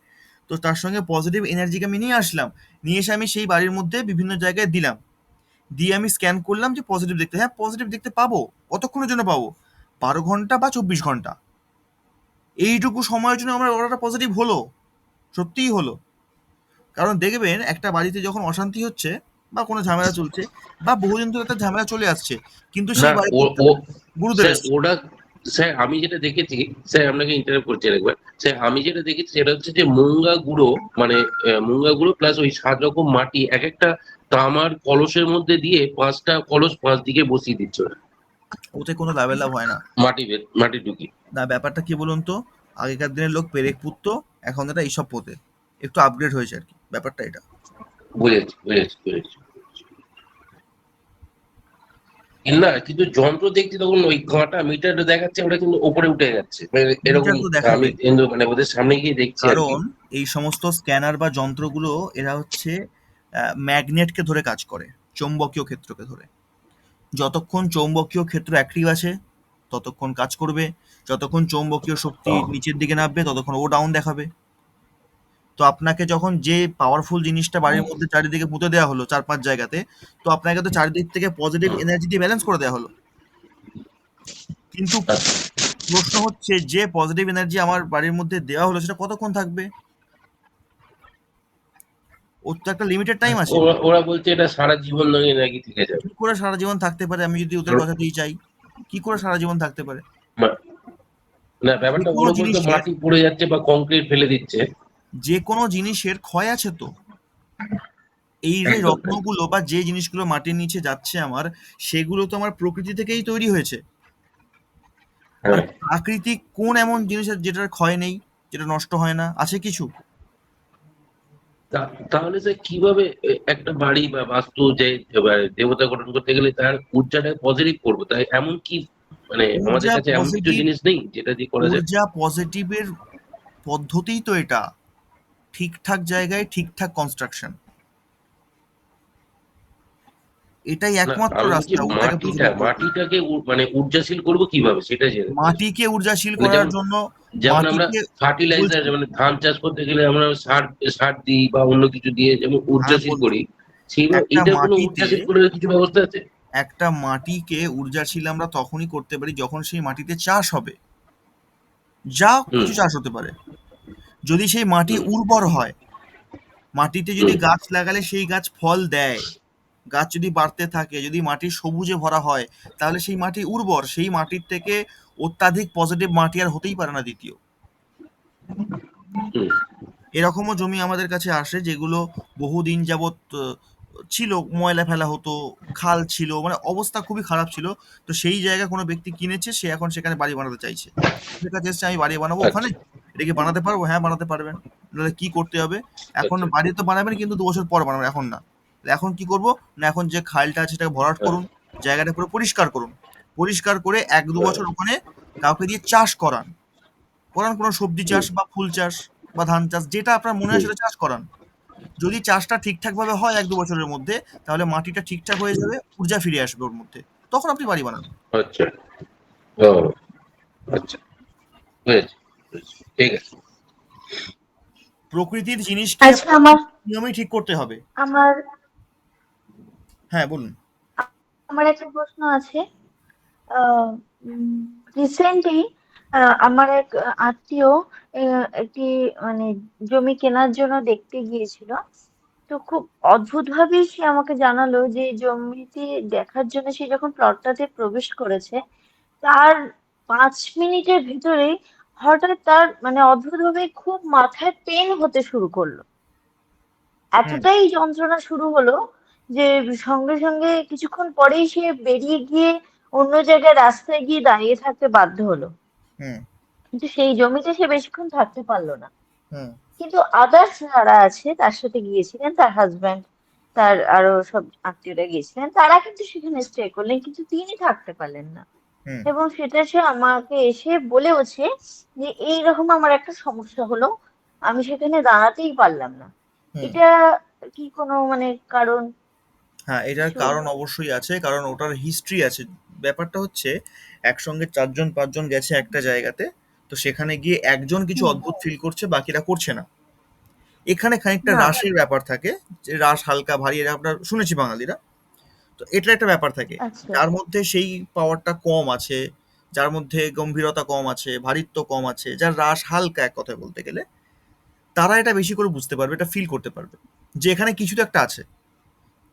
তো তার সঙ্গে পজিটিভ এনার্জিকে আমি নিয়ে আসলাম, নিয়ে এসে আমি সেই বাড়ির মধ্যে বিভিন্ন জায়গায় দিলাম, দিয়ে আমি স্ক্যান করলাম যে পজিটিভ দেখতে, হ্যাঁ পজিটিভ দেখতে পাবো। কতক্ষণের জন্য পাবো? 12 ঘন্টা বা 24 ঘন্টা। এইটুকু সময়ের জন্য আমার অর্ডারটা পজিটিভ হলো, সত্যিই হলো। কারণ দেখবেন একটা বাড়িতে যখন অশান্তি হচ্ছে বা কোনো ঝামেলা চলছে বা বহুদিন ধরে একটা ঝামেলা চলে আসছে, কিন্তু না সেই বাড়িতে ও ও গুরুদেব স্যার এসছে। ওরা, স্যার আমি যেটা দেখেছি, স্যার আপনাকে ইন্টারাপ্ট করছি একবার, স্যার আমি যেটা দেখেছি সেটা হচ্ছে যে মুঙ্গা গুঁড়ো, মানে মুঙ্গা গুঁড়ো প্লাস ওই 7 রকম মাটি এক একটা তামার কলসের মধ্যে দিয়ে 5টা কলস 5 দিকে বসিয়ে দিচ্ছে ওরা, ওতে কোনো লাভের লাভ হয় না। মাটি ঢুকি। না, ব্যাপারটা কি বলুন তো, আগেকার দিনের লোক পেরেক পুঁততো, এখন এটা এইসব পোতে, একটু আপগ্রেড হয়েছে আর কি, ব্যাপারটা এটা। বুঝেছি। না কিন্তু যন্ত্র দেখছি তখন ওই কাঁটা মিটার দেখাচ্ছে, ওটা কিন্তু ওপরে উঠে যাচ্ছে, মানে এরকম। মিটার তো দেখাবে, আমি কিন্তু মানে ওদের সামনে গিয়ে দেখছি আর কি। কারণ এই সমস্ত স্ক্যানার বা যন্ত্রগুলো এরা হচ্ছে ম্যাগনেটকে ধরে কাজ করে, চৌম্বকীয় ক্ষেত্রকে ধরে। যতক্ষণ চৌম্বকীয় ক্ষেত্র অ্যাক্টিভ আছে ততক্ষণ কাজ করবে, যতক্ষণ চৌম্বকীয় শক্তি নিচের দিকে নামবে ততক্ষণ ও ডাউন দেখাবে। তো আপনাকে যখন যে পাওয়ারফুল জিনিসটা বাড়ির মধ্যে চারিদিকে পুঁতে দেওয়া হলো 4-5 জায়গাতে, তো আপনাকে তো চারিদিক থেকে পজিটিভ এনার্জি দিয়ে ব্যালেন্স করে দেওয়া হলো। কিন্তু প্রশ্ন হচ্ছে, যে পজিটিভ এনার্জি আমার বাড়ির মধ্যে দেওয়া হলো সেটা কতক্ষণ থাকবে? ওর তো একটা লিমিটেড টাইম আছে। ওরা বলছে এটা সারা জীবন ধরে নাকি থেকে যাবে। কি করে সারা জীবন থাকতে পারে? আমি যদি ওদের কথাতেই চাই, কি করে সারা জীবন থাকতে পারে? মা- না যে ব্যাপারটা কোনো ওরা বলছে জিনিসের মাটি পড়ে যাচ্ছে বা কংক্রিট ফেলে দিচ্ছে। যে কোনো জিনিসের ক্ষয় আছে তো। এই যে একদম রত্নগুলো বা যে জিনিসগুলো মাটির নিচে যাচ্ছে আমার, সেগুলো তো আমার প্রকৃতি থেকেই তৈরি হয়েছে। আর হ্যাঁ। প্রাকৃতিক কোন এমন জিনিস আছে যেটার ক্ষয় নেই, যেটা নষ্ট হয় না? আছে কিছু? তাহলে স্যার কিভাবে একটা বাড়ি বা বাস্তু যে দেবতা গঠন করতে গেলে তার ঊর্জাটা পজিটিভ করবো, তাই এমন কি মানে আমাদের ঊর্জা কাছে এমন কিছু পজিটিভ, জিনিস নেই যেটা দিয়ে করা যায়? ঊর্জা পজিটিভের পদ্ধতিই তো এটা, ঠিকঠাক জায়গায় ঠিকঠাক কনস্ট্রাকশন, এটাই না একমাত্র আমি বলছি রাস্তা ঊর্জাকে পজিটিভ করবে। মাটিটাকে মানে ঊর্জাশীল করবো কিভাবে সেটা জেনে চাইছি। মাটিকে ঊর্জাশীল মানে করার জন্য যেমন আমরা মাটিকে ফার্টিলাইজার, বলছি, মানে ধান চাষ করতে গেলে আমরা সার সার দিই বা অন্য কিছু দিয়ে যেমন হ্যাঁ ঊর্জাশীল বলছি, করি, সেইভাবে একটা এটার কোনো মাটিতে ঊর্জাশীল করার কিছু ব্যবস্থা আছে? একটা মাটিকে ঊর্জাশীল আমরা তখনই করতে পারি যখন সেই মাটিতে চাষ হবে, যা হুম কিছু চাষ হতে পারে। যদি সেই মাটি হুম উর্বর হয়, মাটিতে যদি হুম গাছ লাগালে সেই গাছ ফল দেয়, গাছ যদি বাড়তে থাকে, যদি মাটি সবুজে ভরা হয়, তাহলে সেই মাটি উর্বর। সেই মাটির থেকে অত্যাধিক পজিটিভ মাটি আর হতেই পারে না দ্বিতীয়। হুম এরকমও জমি আমাদের কাছে আসে যেগুলো বহুদিন যাবৎ ছিল, ময়লা ফেলা হতো, খাল ছিল, মানে অবস্থা খুবই খারাপ ছিল। তো সেই জায়গা কোনো ব্যক্তি কিনেছে, সে এখন সেখানে বাড়ি বানাতে চাইছে। আমাদের কাছে এসছে, আমি বাড়ি বানাবো ওখানে, আচ্ছা এটা কি বানাতে পারবো? হ্যাঁ বানাতে পারবেন। নাহলে কি করতে হবে? এখন আচ্ছা বাড়ি তো বানাবেন কিন্তু 2 বছর পর বানাবেন, এখন না। এখন কি করব? না, এখন যে খালটা আছে সেটাকে ভরাট হ্যাঁ করুন, জায়গাটা পুরো পরিষ্কার করুন, পরিষ্কার করে 1-2 হ্যাঁ বছর ওখানে কাউকে দিয়ে চাষ করান, কোনো সবজি হুম চাষ বা ফুল চাষ বা ধান চাষ, যেটা আপনার মনে হয় হুম সেটা চাষ করান। যদি চাষটা ঠিকঠাক ভাবে হয় 1-2 বছরের মধ্যে, তাহলে মাটিটা ঠিকঠাক হয়ে যাবে, ঊর্জা ফিরে আসবে ওর মধ্যে, তখন আপনি বাড়ি বানান। আচ্ছা ও আচ্ছা বুঝেছি বুঝেছি। ঠিক আছে। প্রকৃতির জিনিসকে আচ্ছা, আমার নিয়মেই ঠিক করতে হবে। আমার হ্যাঁ বলুন। আমার একটা প্রশ্ন আছে। রিসেন্টলি আমার এক আত্মীয় একটি মানে জমি কেনার জন্য দেখতে গিয়েছিল। তো খুব অদ্ভুত ভাবেই সে আমাকে জানালো যে জমিটি দেখার জন্য সে যখন প্লটটাতে প্রবেশ করেছে, তার 5 মিনিটের ভিতরেই হঠাৎ তার মানে অদ্ভুত ভাবে খুব মাথায় পেন হতে শুরু করলো। হুম এতটাই যন্ত্রণা শুরু হলো যে সঙ্গে সঙ্গে কিছুক্ষণ পরেই সে বেরিয়ে গিয়ে অন্য জায়গায় রাস্তায় গিয়ে দাঁড়িয়ে থাকতে বাধ্য হলো। হুম কিন্তু সেই জমিতে সে বেশিক্ষণ থাকতে পারলো না। হুম কিন্তু আদার্স যারা আছে তার সাথে গিয়েছিলেন, তার হাজবেন্ড, তার আরো সব আত্মীয়রা গিয়েছিলেন, তারা কিন্তু সেখানে স্টে করলেন, কিন্তু তিনি থাকতে পারলেন না। হুম এবং সেটা সে আমাকে এসে বলেওছে যে এইরকম আমার একটা সমস্যা হলো, আমি সেখানে দাঁড়াতেই পারলাম না। হুম এটা কি কোনো মানে কারণ হ্যাঁ, এটার কিছু? কারণ অবশ্যই আছে, কারণ ওটার হিস্ট্রি আছে ব্যাপারটা হচ্ছে একসঙ্গে 4-5 জন গেছে একটা জায়গাতে, তো সেখানে গিয়ে একজন কিছু হুম, অদ্ভুত ফিল করছে, বাকিরা করছে না। এখানে খানিকটা না রাশের ব্যাপার থাকে, যে রাশ হালকা ভারী, এটা আমরা শুনেছি বাঙালিরা। তো এটা একটা ব্যাপার থাকে, আচ্ছা যার মধ্যে সেই পাওয়ারটা কম আছে, যার মধ্যে গম্ভীরতা কম আছে, ভারিত্ব কম আছে, যার রাশ হালকা, এক কথায় বলতে গেলে, তারা এটা বেশি করে বুঝতে পারবে, এটা ফিল করতে পারবে যে এখানে কিছু তো একটা আছে,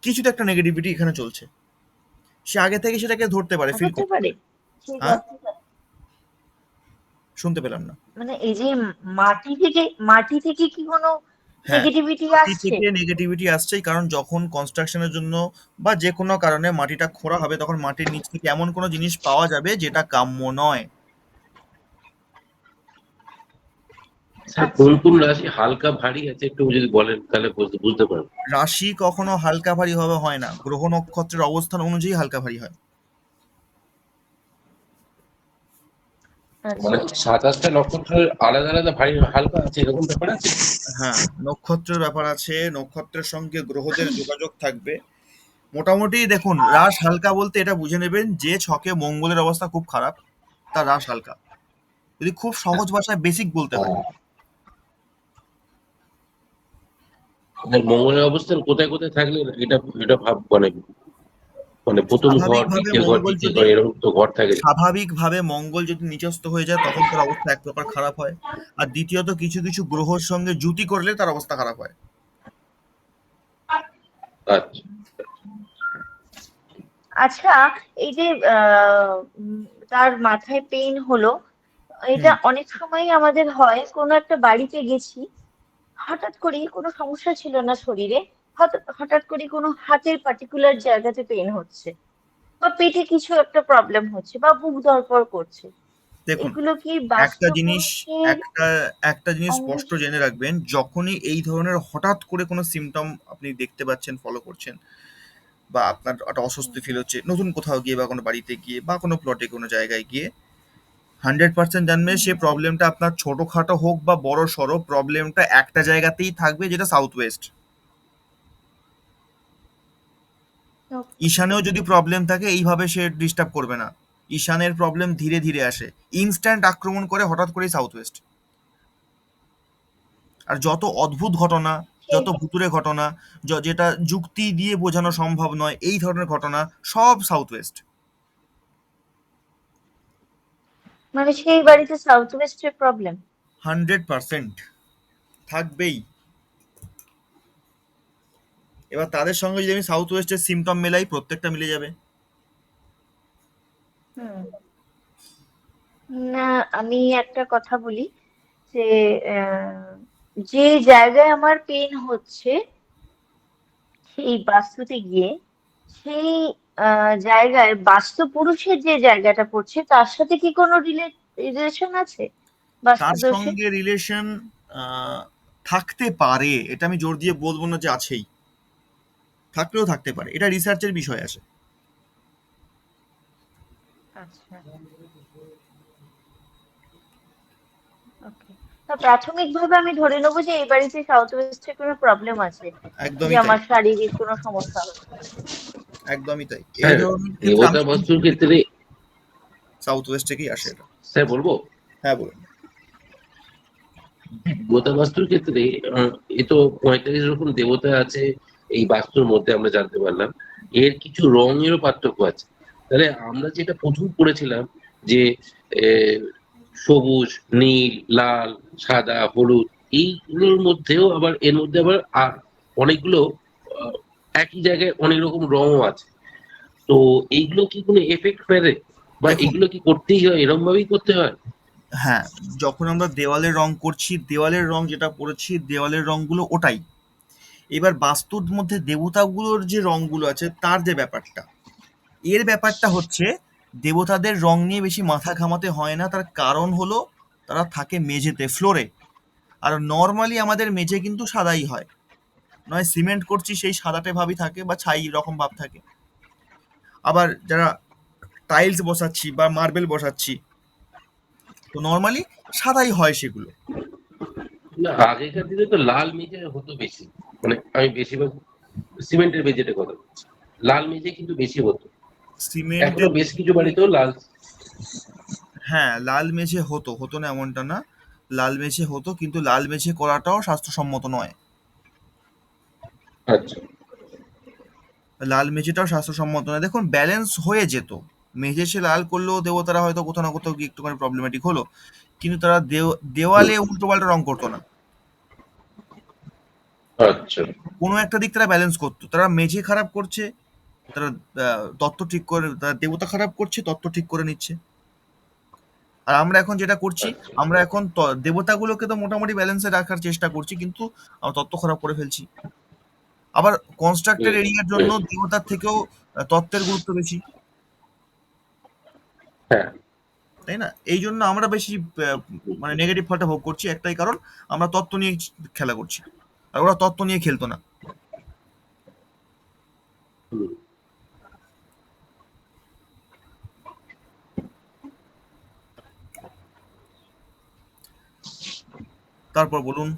কিছু তো একটা নেগেটিভিটি এখানে চলছে। সে আগে থেকে সেটাকে ধরতে পারে, ফিল হতে করতে পারে পারে। ঠিক হ্যাঁ, আছে। শুনতে পেলাম না। মানে এই যে মাটি থেকে কি কোনো হ্যাঁ, নেগেটিভিটি মাটি আসছে? থেকে নেগেটিভিটি আসছেই, কারণ যখন কনস্ট্রাকশনের জন্য বা যে কোনো কারণে মাটিটা খোঁড়া হবে, তখন মাটির নিচ থেকে এমন কোনো জিনিস পাওয়া যাবে যেটা কাম্য নয়। স্যার কোন আচ্ছা কোন রাশি হালকা ভারী আছে একটু যদি বলেন তাহলে বুঝতে পারবো। রাশি কখনো হালকা ভারী হবে হয় না, গ্রহ নক্ষত্রের অবস্থান অনুযায়ী হালকা ভারী হয়। আচ্ছা মানে 7-8টা নক্ষত্রের আলাদা আলাদা ভারী হালকা আছে এরকম ব্যাপার আছে? হ্যাঁ, নক্ষত্রের ব্যাপার আছে, নক্ষত্রের সঙ্গে গ্রহদের যোগাযোগ থাকবে। মোটামুটি দেখুন, রাশ হালকা বলতে এটা বুঝে নেবেন যে ছকে মঙ্গলের অবস্থা খুব খারাপ, তার রাশ হালকা। যদি খুব সহজ ভাষায় বেসিক বলতে হয়। মানে মঙ্গলের অবস্থান কোথায় কোথায় থাকলে এটা এটা ভাব মানে মানে প্রথম ঘর, স্বাভাবিকভাবে দ্বিতীয় ঘর, মঙ্গল তৃতীয় যদি ঘর এরকম তো ঘর থাকে। স্বাভাবিকভাবে মঙ্গল যদি নিচস্থ হয়ে যায়, তখন তার অবস্থা এক প্রকার খারাপ হয়। আর দ্বিতীয়ত, কিছু কিছু গ্রহর সঙ্গে জুতি করলে তার অবস্থা খারাপ হয়। আচ্ছা আচ্ছা এই যে তার মাথায় পেইন হলো, এটা হুম। অনেক সময় আমাদের হয়, কোনো একটা বাড়িতে গেছি, হঠাৎ করেই কোনো সমস্যা ছিল না শরীরে, হঠাৎ হঠাৎ করে কোনো হাতের পার্টিকুলার জায়গাতে পেইন হচ্ছে, বা পেটে কিছু একটা প্রবলেম হচ্ছে, বা বুক ধড়ফড় করছে। দেখুন, এগুলো কি একটা জিনিস বাস্তুদোষের একটা একটা জিনিস অংশ? স্পষ্ট জেনে রাখবেন, যখনই এই ধরনের হঠাৎ করে কোনো সিমটম আপনি দেখতে পাচ্ছেন, ফলো করছেন, বা আপনার একটা অস্বস্তি ফিল হচ্ছে নতুন কোথাও গিয়ে, বা কোনো বাড়িতে গিয়ে, বা কোনো প্লটে কোনো জায়গায় গিয়ে, 100% জানবেন সে প্রবলেমটা আপনার ছোটখাটো হোক বা বড় সড়ো, প্রবলেমটা একটা জায়গাতেই থাকবে, যেটা সাউথ ওয়েস্ট। ঈশানেও যদি প্রবলেম থাকে, এইভাবে সে ডিস্টার্ব করবে না। ঈশানের প্রবলেম ধীরে ধীরে আসে, ইনস্ট্যান্ট আক্রমণ করে হঠাৎ করেই সাউথ ওয়েস্ট। আর যত অদ্ভুত ঘটনা, যত ভুতুড়ে ঘটনা, যেটা যুক্তি দিয়ে বোঝানো সম্ভব নয়, এই ধরনের ঘটনা, সব সাউথ ওয়েস্ট। মানে সেই বাড়িতে সাউথ ওয়েস্টের প্রবলেম? 100% থাকবেই। এবার তাদের সঙ্গে যদি আমি সাউথ ওয়েস্টের সিমটম মেলাই, প্রত্যেকটা মিলে যাবে। হুম। না আমি একটা কথা বলি, যে আহ, যে জায়গায় আমার পেন হচ্ছে সেই বাস্তুতে গিয়ে, সেই জায়গায় বাস্তু পুরুষের যে জায়গাটা পড়ছে তার সাথে কি কোনো রিলেশন আছে তার বাস্তুদোষে? সঙ্গে রিলেশন থাকতে পারে, এটা আমি জোর দিয়ে বলবো না যে আছেই, থাকলেও থাকতে পারে, এটা রিসার্চের বিষয় আছে। আচ্ছা ওকে। তা প্রাথমিকভাবে আমি ধরে নেবো যে এই বাড়িতে সাউথ ওয়েস্টে কোনো প্রবলেম আছে, যে একদমই তাই, আমার শারীরিক কোনো সমস্যা হচ্ছে। একদমই তাই। এই স্যার ধরনের ক্ষেত্রে দেবতা আমি বস্তুর ক্ষেত্রে সাউথ ওয়েস্ট থেকেই আসে এটা। স্যার বলবো হ্যাঁ, বলুন। দেবতা বাস্তুর ক্ষেত্রে এ তো 45 রকম দেবতা আছে এই বাস্তুর মধ্যে আমরা জানতে পারলাম। এর কিছু রঙেরও পার্থক্য আছে। তাহলে আমরা যেটা প্রথম পড়েছিলাম যে আহ, সবুজ, নীল, লাল, সাদা, হলুদ, এইগুলোর মধ্যেও আবার এর মধ্যে আবার অনেকগুলো আহ, একই জায়গায় অনেক রকম রঙও আছে। তো এইগুলো কি কোনো এফেক্ট ফেলে, বা দেখুন, এগুলো কি করতেই হয়, এরকম ভাবেই করতে হয়? হ্যাঁ, যখন আমরা দেওয়ালের রং করছি, দেওয়ালের রং যেটা পড়েছি, দেওয়ালের রংগুলো ওটাই। এবার বাস্তুর মধ্যে দেবতাগুলোর যে রংগুলো আছে, তার যে ব্যাপারটা, এর ব্যাপারটা হচ্ছে, দেবতাদের রং নিয়ে বেশি মাথা ঘামাতে হয় না। তার কারণ হলো, তারা থাকে মেঝেতে, ফ্লোরে। আর নর্মালি আমাদের মেঝে কিন্তু সাদাই হয়, নয় সিমেন্ট করছি সেই সাদাটে ভাবই থাকে, বা ছাই রকম ভাব থাকে। আবার যারা টাইলস বসাচ্ছি বা মার্বেল বসাচ্ছি, তো নর্মালি সাদাই হয় সেগুলো। না আগেকার দিনে তো লাল মেঝে হতো বেশি, মানে আমি বেশিরভাগ সিমেন্টের মেঝেটা কথা বলছি, লাল মেঝে কিন্তু বেশি হতো। এখনো সিমেন্টের বেশ কিছু বাড়িতেও লাল। হ্যাঁ, লাল মেঝে হতো না এমনটা না, লাল মেঝে হতো, কিন্তু লাল মেঝে করাটাও স্বাস্থ্যসম্মত নয়। আচ্ছা। লাল মেঝেটাও স্বাস্থ্যসম্মত নয়। দেখুন, ব্যালেন্স হয়ে যেত, মেঝে সে লাল করলেও দেবতারা হয়তো কোথাও না কোথাও গিয়ে একটুখানি প্রবলেমেটিক হলো, কিন্তু তারা দেওয়ালে উল্টো পাল্টা রং করতো না। আচ্ছা। কোনো একটা দিক তারা ব্যালেন্স করতো। তারা মেঝে খারাপ করছে, তারা তত্ত্ব ঠিক করে, তারা দেবতা খারাপ করছে, তত্ত্ব ঠিক করে নিচ্ছে। আর আমরা এখন যেটা করছি, আচ্ছা। আমরা এখন দেবতাগুলোকে তো মোটামুটি ব্যালেন্সে রাখার চেষ্টা করছি, কিন্তু আমরা তত্ত্ব খারাপ করে ফেলছি। আবার কনস্ট্রাক্টেড হুম, এরিয়ার জন্য হুম। দেবতার থেকেও তত্ত্বের গুরুত্ব বেশি, হ্যাঁ। তাই না? এই জন্য আমরা বেশি মানে নেগেটিভ ফলটা ভোগ করছি, একটাই কারণ, আমরা তত্ত্ব নিয়ে খেলা করছি, আর ওরা তত্ত্ব নিয়ে খেলতো না। হুম। তারপর বলুন।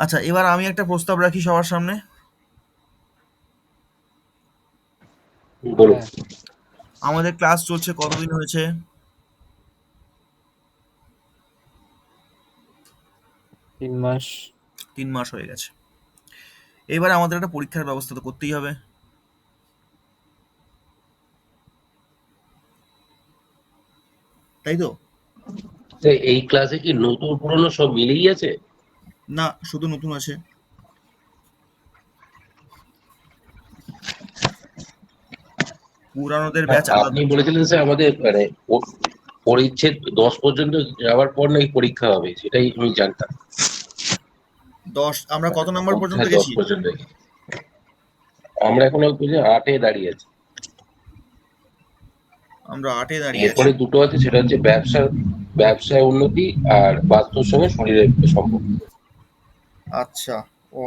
আচ্ছা, এবার আমি একটা প্রস্তাব রাখি সবার সামনে। বলুন। হ্যাঁ, আমাদের ক্লাস চলছে কতদিন হয়েছে? 3 মাস। 3 মাস হয়ে গেছে। এবার আমাদের একটা পরীক্ষার ব্যবস্থা তো করতেই হবে, তাই তো? তো এই ক্লাসে কি নতুন পুরনো সব মিলেই আছে? না, শুধু নতুন আছে। পুরানোদের ব্যাচ আপনি আলাদা। বলেছিলেন স্যার আমাদের মানে পরিচ্ছেদ 10 পর্যন্ত যাওয়ার পর নাকি পরীক্ষা হবে, সেটাই আমি জানতাম। 10, আমরা কত নাম্বার পর্যন্ত অধ্যায় 10 গেছি? পর্যন্ত আমরা এখন অল্প যে 8-এ দাঁড়িয়ে আছি। আমরা 8-এ দাঁড়িয়ে আছি। এরপরে দুটো আছে, সেটা হচ্ছে ব্যবসায় উন্নতি আর বাস্তুর সঙ্গে শরীরের সম্পর্ক। আচ্ছা, ও,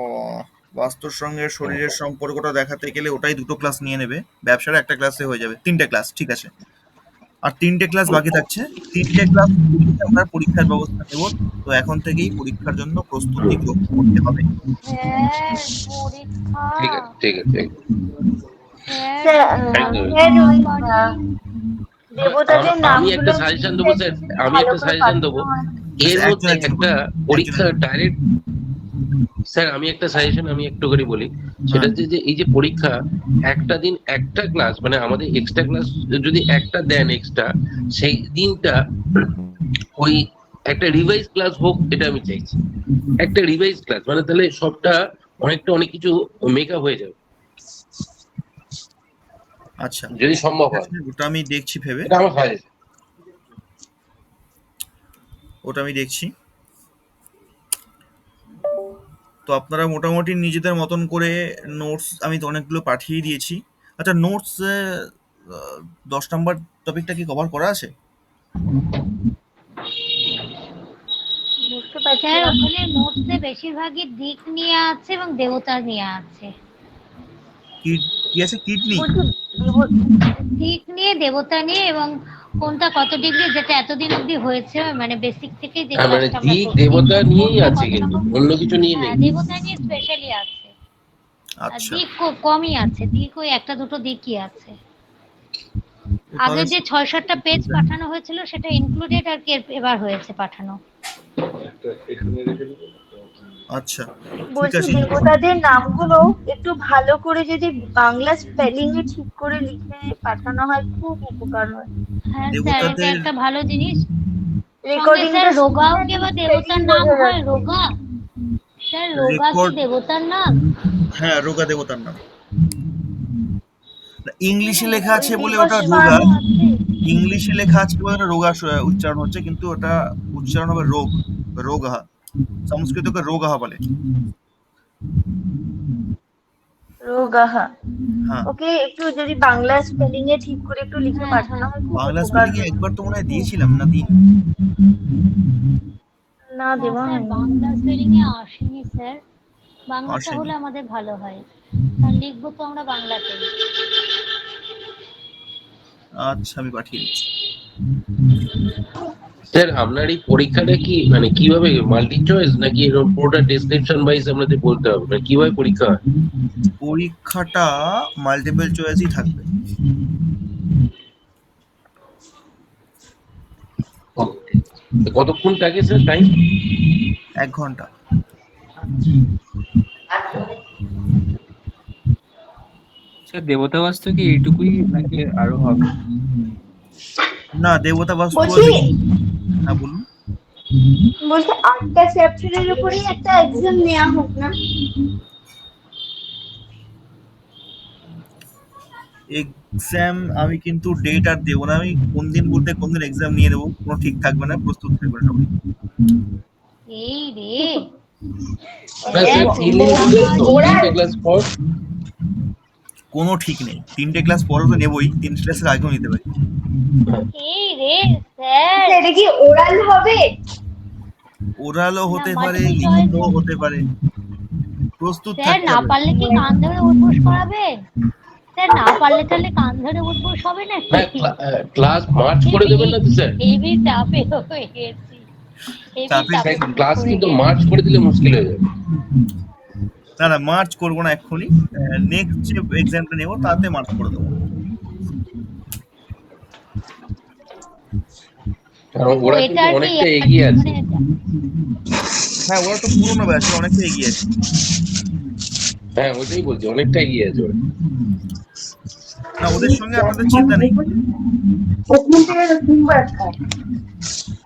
বাস্তুর সঙ্গে শরীরের সম্পর্কটা দেখাতে গেলে ওটাই দুটো ক্লাস নিয়ে নেবে, ব্যবসার একটা ক্লাসে হয়ে যাবে, 3টে ক্লাস, ঠিক আছে। আর 3টে ক্লাস বাকি থাকছে, 3টে ক্লাস আমরা পরীক্ষার ব্যবস্থা নেব। তো এখন থেকেই পরীক্ষার জন্য প্রস্তুতি হুম, গ্রহণ করতে হবে। স্যার পরীক্ষা, ঠিক আছে, ঠিক আছে। স্যার স্যার একদম। স্যার ওই আমি দেবতাদের আমি একটা নামগুলো সাজেশন দেবো জিনিসটা স্যার, একটু যদি আমি ভালো একটা করে সাজেশন দেবো। পাঠানো হয়। এর আচ্ছা, মধ্যে একজন একটা বলুন, পরীক্ষা ডাইরেক্ট, স্যার আমি একটা সাজেশন আমি একটু করে বলি। সেটা হ্যাঁ, হচ্ছে যে এই যে পরীক্ষা, একটা দিন একটা ক্লাস, মানে আমাদের এক্সট্রা ক্লাস যদি একটা দেন এক্সট্রা, সেই দিনটা ওই একটা রিভাইজ ক্লাস হোক, এটা আমি চাইছি। একটা রিভাইজ ক্লাস মানে তাহলে সবটা অনেক কিছু মেকআপ হয়ে যাবে, আচ্ছা, যদি সম্ভব ঠিক হয়। আছে, ওটা আমি দেখছি ভেবে, এটা আমার সাজেশন। ওটা আমি দেখছি। তো আপনারা মোটামুটি নিজেদের মতন করে নোটস আমি তো অনেকগুলো পাঠিয়ে দিয়েছি। আচ্ছা, নোটস 10 নাম্বার টপিকটা কি কভার করা আছে? বুঝতে পারছি স্যার না। ওখানে নোটসে বেশিরভাগই দিক নিয়ে আছে এবং দেবতা নিয়ে আছে। কি কি আছে, কিডনি? বলছি দিক নিয়ে, দেবতা নিয়ে, এবং কোনটা কত ডিগ্রি, যেটা এতদিন অবধি হয়েছে, মানে বেসিক থেকে যে হ্যাঁ, মানে ক্লাসটা আমরা দিক করছি, দেবতা নিয়েই কোনটা আছে, কত কিন্তু রকম। অন্য কিছু নিয়ে নেই। হ্যাঁ, দেবতা নিয়ে স্পেশালি আছে। আর আচ্ছা, দিক কমই আছে, দিক ওই একটা দুটো দিকই আছে। তাহলে আগে যে 6-7টা পেজ পাঠানো হয়েছিল সেটা ইনক্লুডেড আর কি এবার হয়েছে পাঠানো। আচ্ছা, ঠিক বলছি আছে। দেবতাদের নামগুলো একটু ভালো করে যদি বাংলা স্পেলিং এ ঠিক করে লিখে পাঠানো হয় খুব উপকার হয়। হ্যাঁ স্যার, এটা দেবতাদের, একটা ভালো জিনিস। সঙ্গে স্যার রেকর্ডিংটা রোগাও শুনলে কি তো আবার স্পেলিং দেবতার নাম বোঝা হয়? যাচ্ছে। রোগা, স্যার রোগা কি রেকর্ড, দেবতার নাম? হ্যাঁ, রোগা দেবতার নাম। ইংলিশে হ্যাঁ, লেখা আছে বলে ওটা বিবস্বান। রোগা, ইংলিশে লেখা আছে বলে ওটা রোগা উচ্চারণ হচ্ছে, কিন্তু ওটা উচ্চারণ হবে রোগ, রোগা। সংস্কৃতকে রোগা বলে। রোগাহা। হ্যাঁ, ওকে একটু যদি বাংলা স্পেলিং এ ঠিক করে একটু লিখে হ্যাঁ পাঠানো হ্যাঁ। হয় খুব বাংলা উপকার স্পেলিং এ হয়। একবার তো মনে হয় দিয়েছিলাম, না দিন? না না দেওয়া স্যার, হয়নি। বাংলা স্পেলিং এ আসেনি স্যার। বাংলাটা আসেনি? হলে আমাদের ভালো হয়, কারণ লিখবো তো আমরা বাংলাতেই। আচ্ছা, আমি পাঠিয়ে দিচ্ছি। স্যার আপনার এই পরীক্ষাটা কি মানে কিভাবে মাল্টি চয়েস নাকি এরকম পুরোটা ডেসক্রিপশন ওয়াইজ আপনাদের বলতে হবে, মানে কিভাবে পরীক্ষা হয়? পরীক্ষাটা মাল্টিপল চয়েসই থাকবে। তো কতক্ষণ থাকে স্যার টাইম? 1 ঘন্টা। স্যার দেবতা বাস্তু কি এইটুকুই নাকি আরো হবে? না, দেবতা বাস্তু বলছি হ্যাঁ বলুন। বলছি 8টা চ্যাপ্টারের উপরেই একটা এক্সাম নেওয়া হোক না? এক্সাম আমি কিন্তু ডেট আর দেবো না, আমি কোন দিন বলতে কোন দিন এক্সাম নিয়ে নেবো কোনো ঠিক থাকবে না, প্রস্তুত থাকবে সবাই। এই রে না স্যার 3 দিন দিলে তো 3টে ক্লাস পর। কোনো ঠিক নেই, 3টে ক্লাস পরও তো নেবই, 3টে ক্লাসের আগেও নিতে পারি। এই রে স্যার, আচ্ছা, এটা কি ওরাল হবে? ওরালও হতে না, পারে, multiple লিখিতও choice। হতে পারে, প্রস্তুত স্যার থাকতে না হবে। পারলে কি কান ধরে উঠবোস করাবেন? স্যার না পারলে তাহলে কান ধরে উঠবোস হবে না? হ্যাঁ ক্লাস মার্চ করে দেবেন না তো স্যার? হেভি চাপে হয়ে গেছি, হেভি চাপে চাপে ক্লাস পড়ে কিন্তু গেছি। মার্চ করে দিলে মুশকিল হয়ে যাবে। না না, মার্চ করবো না এক্ষুনি, নেক্সট যে এক্সামটা নেবো তাতে মার্চ করে দেবো। কারণ ওরা এটা কিন্তু আর কি অনেকটা এগিয়ে আছে। হ্যাঁ, ওরা তো পুরোনো ব্যাচে, অনেকটা এগিয়ে আছে। হ্যাঁ ওইটাই বলছি, অনেকটা এগিয়ে আছে ওরা। না, ওদের সঙ্গে আপনাদের চিন্তা নেই। ওখান থেকে কিনবো একটা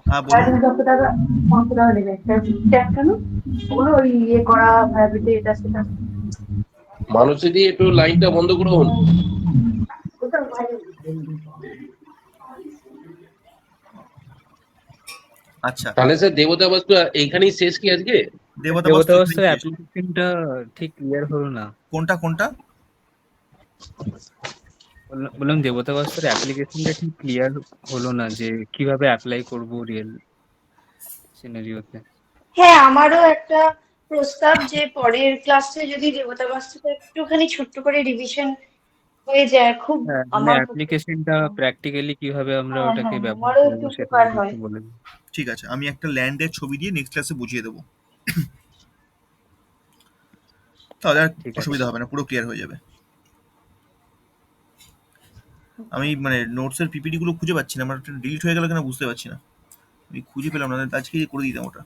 হ্যাঁ বলুন। 5,500 টাকা 500 টাকা নেবে একটা না ওগুলো ওই ইয়ে করা ভাইবিটে এটা সেটা মানুষে দিয়ে একটু লাইনটা বন্ধ করুন। ওটা ভালো। আচ্ছা, তাহলে স্যার দেবতা বাস্তু এইখানেই শেষ কি আজকে? দেবতা দেবতা বাস্তু বাস্তুর অ্যাপ্লিকেশনটা ঠিক ক্লিয়ার হলো না। কোনটা কোনটা? বললাম দেবতা বাস্তুর অ্যাপ্লিকেশনটা ঠিক ক্লিয়ার হলো না যে কিভাবে অ্যাপ্লাই করব রিয়েল সিনারিওতে। হ্যাঁ, আমারও একটা প্রস্তাব যে পরের ক্লাসে যদি দেবতা বাস্তুটা একটুখানি ছোট্ট করে রিভিশন হয়ে যায়, খুব হ্যাঁ মানে আমার অ্যাপ্লিকেশনটা প্র্যাকটিক্যালি কিভাবে আমরা হ্যাঁ ওটাকে হ্যাঁ ব্যবহার আমারও করবো একটু সেটা উপকার যদি হয়। একটু বলেন। ঠিক আছে, আমি একটা ল্যান্ডের ছবি দিয়ে নেক্সট ক্লাসে বুঝিয়ে দেবো, তাহলে আর ঠিক আছে। অসুবিধা হবে না, পুরো ক্লিয়ার হয়ে যাবে। আমি মানে নোটসের পিপিটি গুলো খুঁজে পাচ্ছি না, আমার ডিলিট হয়ে গেল কেন বুঝতে পারছি না, আমি খুঁজে পেলাম না, আজকে করে দিতাম ওটা।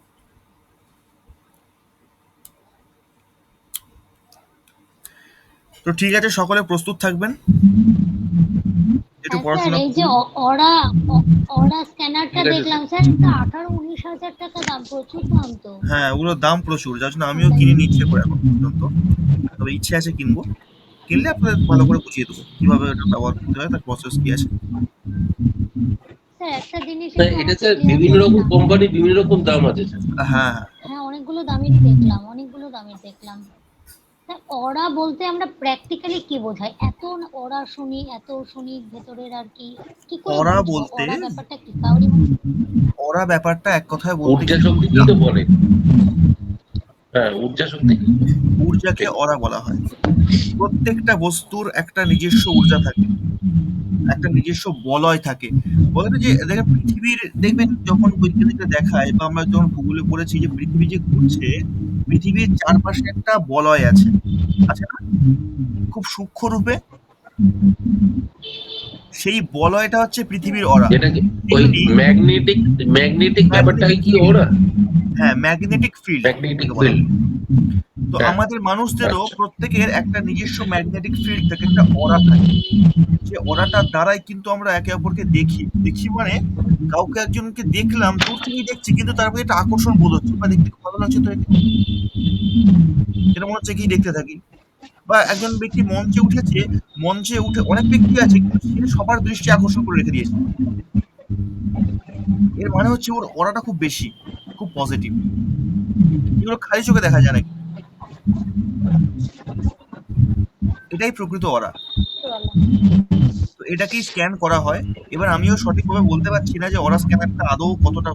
তো ঠিক আছে, সকলে প্রস্তুত থাকবেন, একটু হ্যাঁ স্যার, পড়াশোনা এই যে করুন। ওরা স্ক্যানারটা ঠিক আছে দেখলাম স্যার, এটা 18-19 হাজার টাকা দাম, প্রচুর দাম তো। হ্যাঁ, ওগুলোর দাম প্রচুর, যার জন্য আমিও কিনে নিচ্ছে করে এখন পর্যন্ত, তবে ইচ্ছে আছে কিনবো, কিনলে আপনাদের ভালো করে বুঝিয়ে দেবো কিভাবে ওটা ব্যবহার করতে হয়, তার প্রসেস কি আছে। স্যার একটা জিনিস না একটু এটা আমাকে স্যার ক্লিয়ার বিভিন্ন করে রকম দিন। কোম্পানি বিভিন্ন রকম দাম আছে স্যার। হ্যাঁ হ্যাঁ, হ্যাঁ অনেকগুলো দামেরই দেখলাম, অনেকগুলো দামের দেখলাম। স্যার ওরা বলতে আমরা প্র্যাকটিক্যালি কি বোঝাই? এত ওরা শুনি, এত শুনি ভেতরের আর কি, কি করে ওরা বুঝবো বলতে ওরা ব্যাপারটা কি? কাউরি ওরা ব্যাপারটা এক কথায় বলতে ঊর্জা গেলে শক্তি কি তো বলে। হ্যাঁ ঊর্জা শক্তি কি? ঊর্জাকে অরা বলা হয়। প্রত্যেকটা বস্তুর একটা নিজস্ব ঊর্জা থাকে, একটা নিজস্ব বলয় থাকে। বলে না যে দেখেন পৃথিবীর, দেখবেন যখন বৈজ্ঞানিকরা দেখায় বা আমরা যখন ভূগোলে পড়েছি যে পৃথিবী যে ঘুরছে, পৃথিবীর চারপাশে একটা বলয় আছে, আছে না? খুব সূক্ষ্ম রূপে সেই বলয়টা হচ্ছে পৃথিবীর অরা। যেটা কি ওই তেমনি ম্যাগনেটিক ব্যাপারটাকে কি ওরা? হ্যাঁ, ম্যাগনেটিক ফিল্ড ম্যাগনেটিক ফিল্ড। তো হ্যাঁ। আমাদের মানুষদেরও আচ্ছা। প্রত্যেকের একটা নিজস্ব ম্যাগনেটিক ফিল্ড থাকে, একটা অরা থাকে। যে অরাটার দ্বারাই কিন্তু আমরা একে অপরকে দেখি মানে কাউকে একজনকে দেখলাম, দূর থেকেই দেখছি, কিন্তু তার প্রতি একটা আকর্ষণ বোধ হচ্ছে বা দেখতে খুব ভালো লাগছে, তো একে সেটা মনে হচ্ছে কি দেখতে থাকি। বা একজন ব্যক্তি মঞ্চে উঠেছে, মঞ্চে উঠে অনেক ব্যক্তি আছে কিন্তু সে সবার দৃষ্টি আকর্ষণ করে রেখে দিয়েছে, এর মানে হচ্ছে ওর অরাটা খুব বেশি, খুব পজিটিভ। এগুলো খালি চোখে দেখা যায় নাকি? এটাই প্রকৃত অরা। তো এটাকেই স্ক্যান করা হয়। এবার আমিও সঠিকভাবে বলতে পারছি না যে অরা স্ক্যানারটা আদৌ কতটা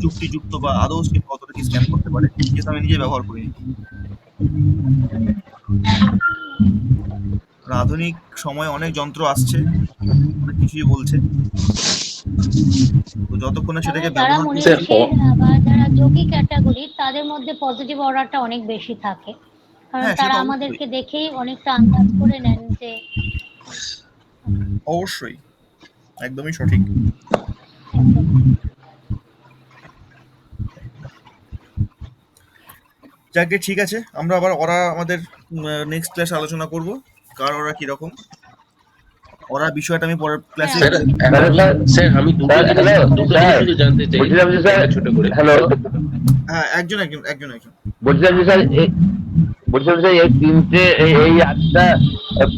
যুক্তিযুক্ত বা আদৌ সে কতটা কি স্ক্যান করতে পারে, যেহেতু আমি নিজে ব্যবহার করিনি। আধুনিক সময়ে অনেক যন্ত্র আসছে, অনেক কিছুই বলছে, তো যতক্ষণ না সেটাকে যারা ব্যবহার মনে করছে স্যার, ঋষি বা যারা যোগী ক্যাটাগরি তাদের মধ্যে পজিটিভ অর্ডারটা অনেক বেশি থাকে, কারণ হ্যাঁ, সে তারা তো অবশ্যই আমাদেরকে দেখেই অনেকটা আন্দাজ করে নেন যে অবশ্যই একদমই সঠিক। একদম। যাকে ঠিক আছে, আমরা আবার ওরা আমাদের নেক্সট ক্লাসে আলোচনা করব কার ওরা কিরকম, ওরা বিষয়টা আমি পরের ক্লাসে স্যার তাহলে স্যার স্যার আমি দুটো স্যার জিনিস হ্যালো দুটো স্যার জিনিস শুধু জানতে চাই বলছিলাম যে স্যার একটা ছোট করে। হ্যালো হ্যাঁ একজন একজন একজন একজন বলছিলাম যে স্যার বলছিলাম যে এই তিনটে এই 8টা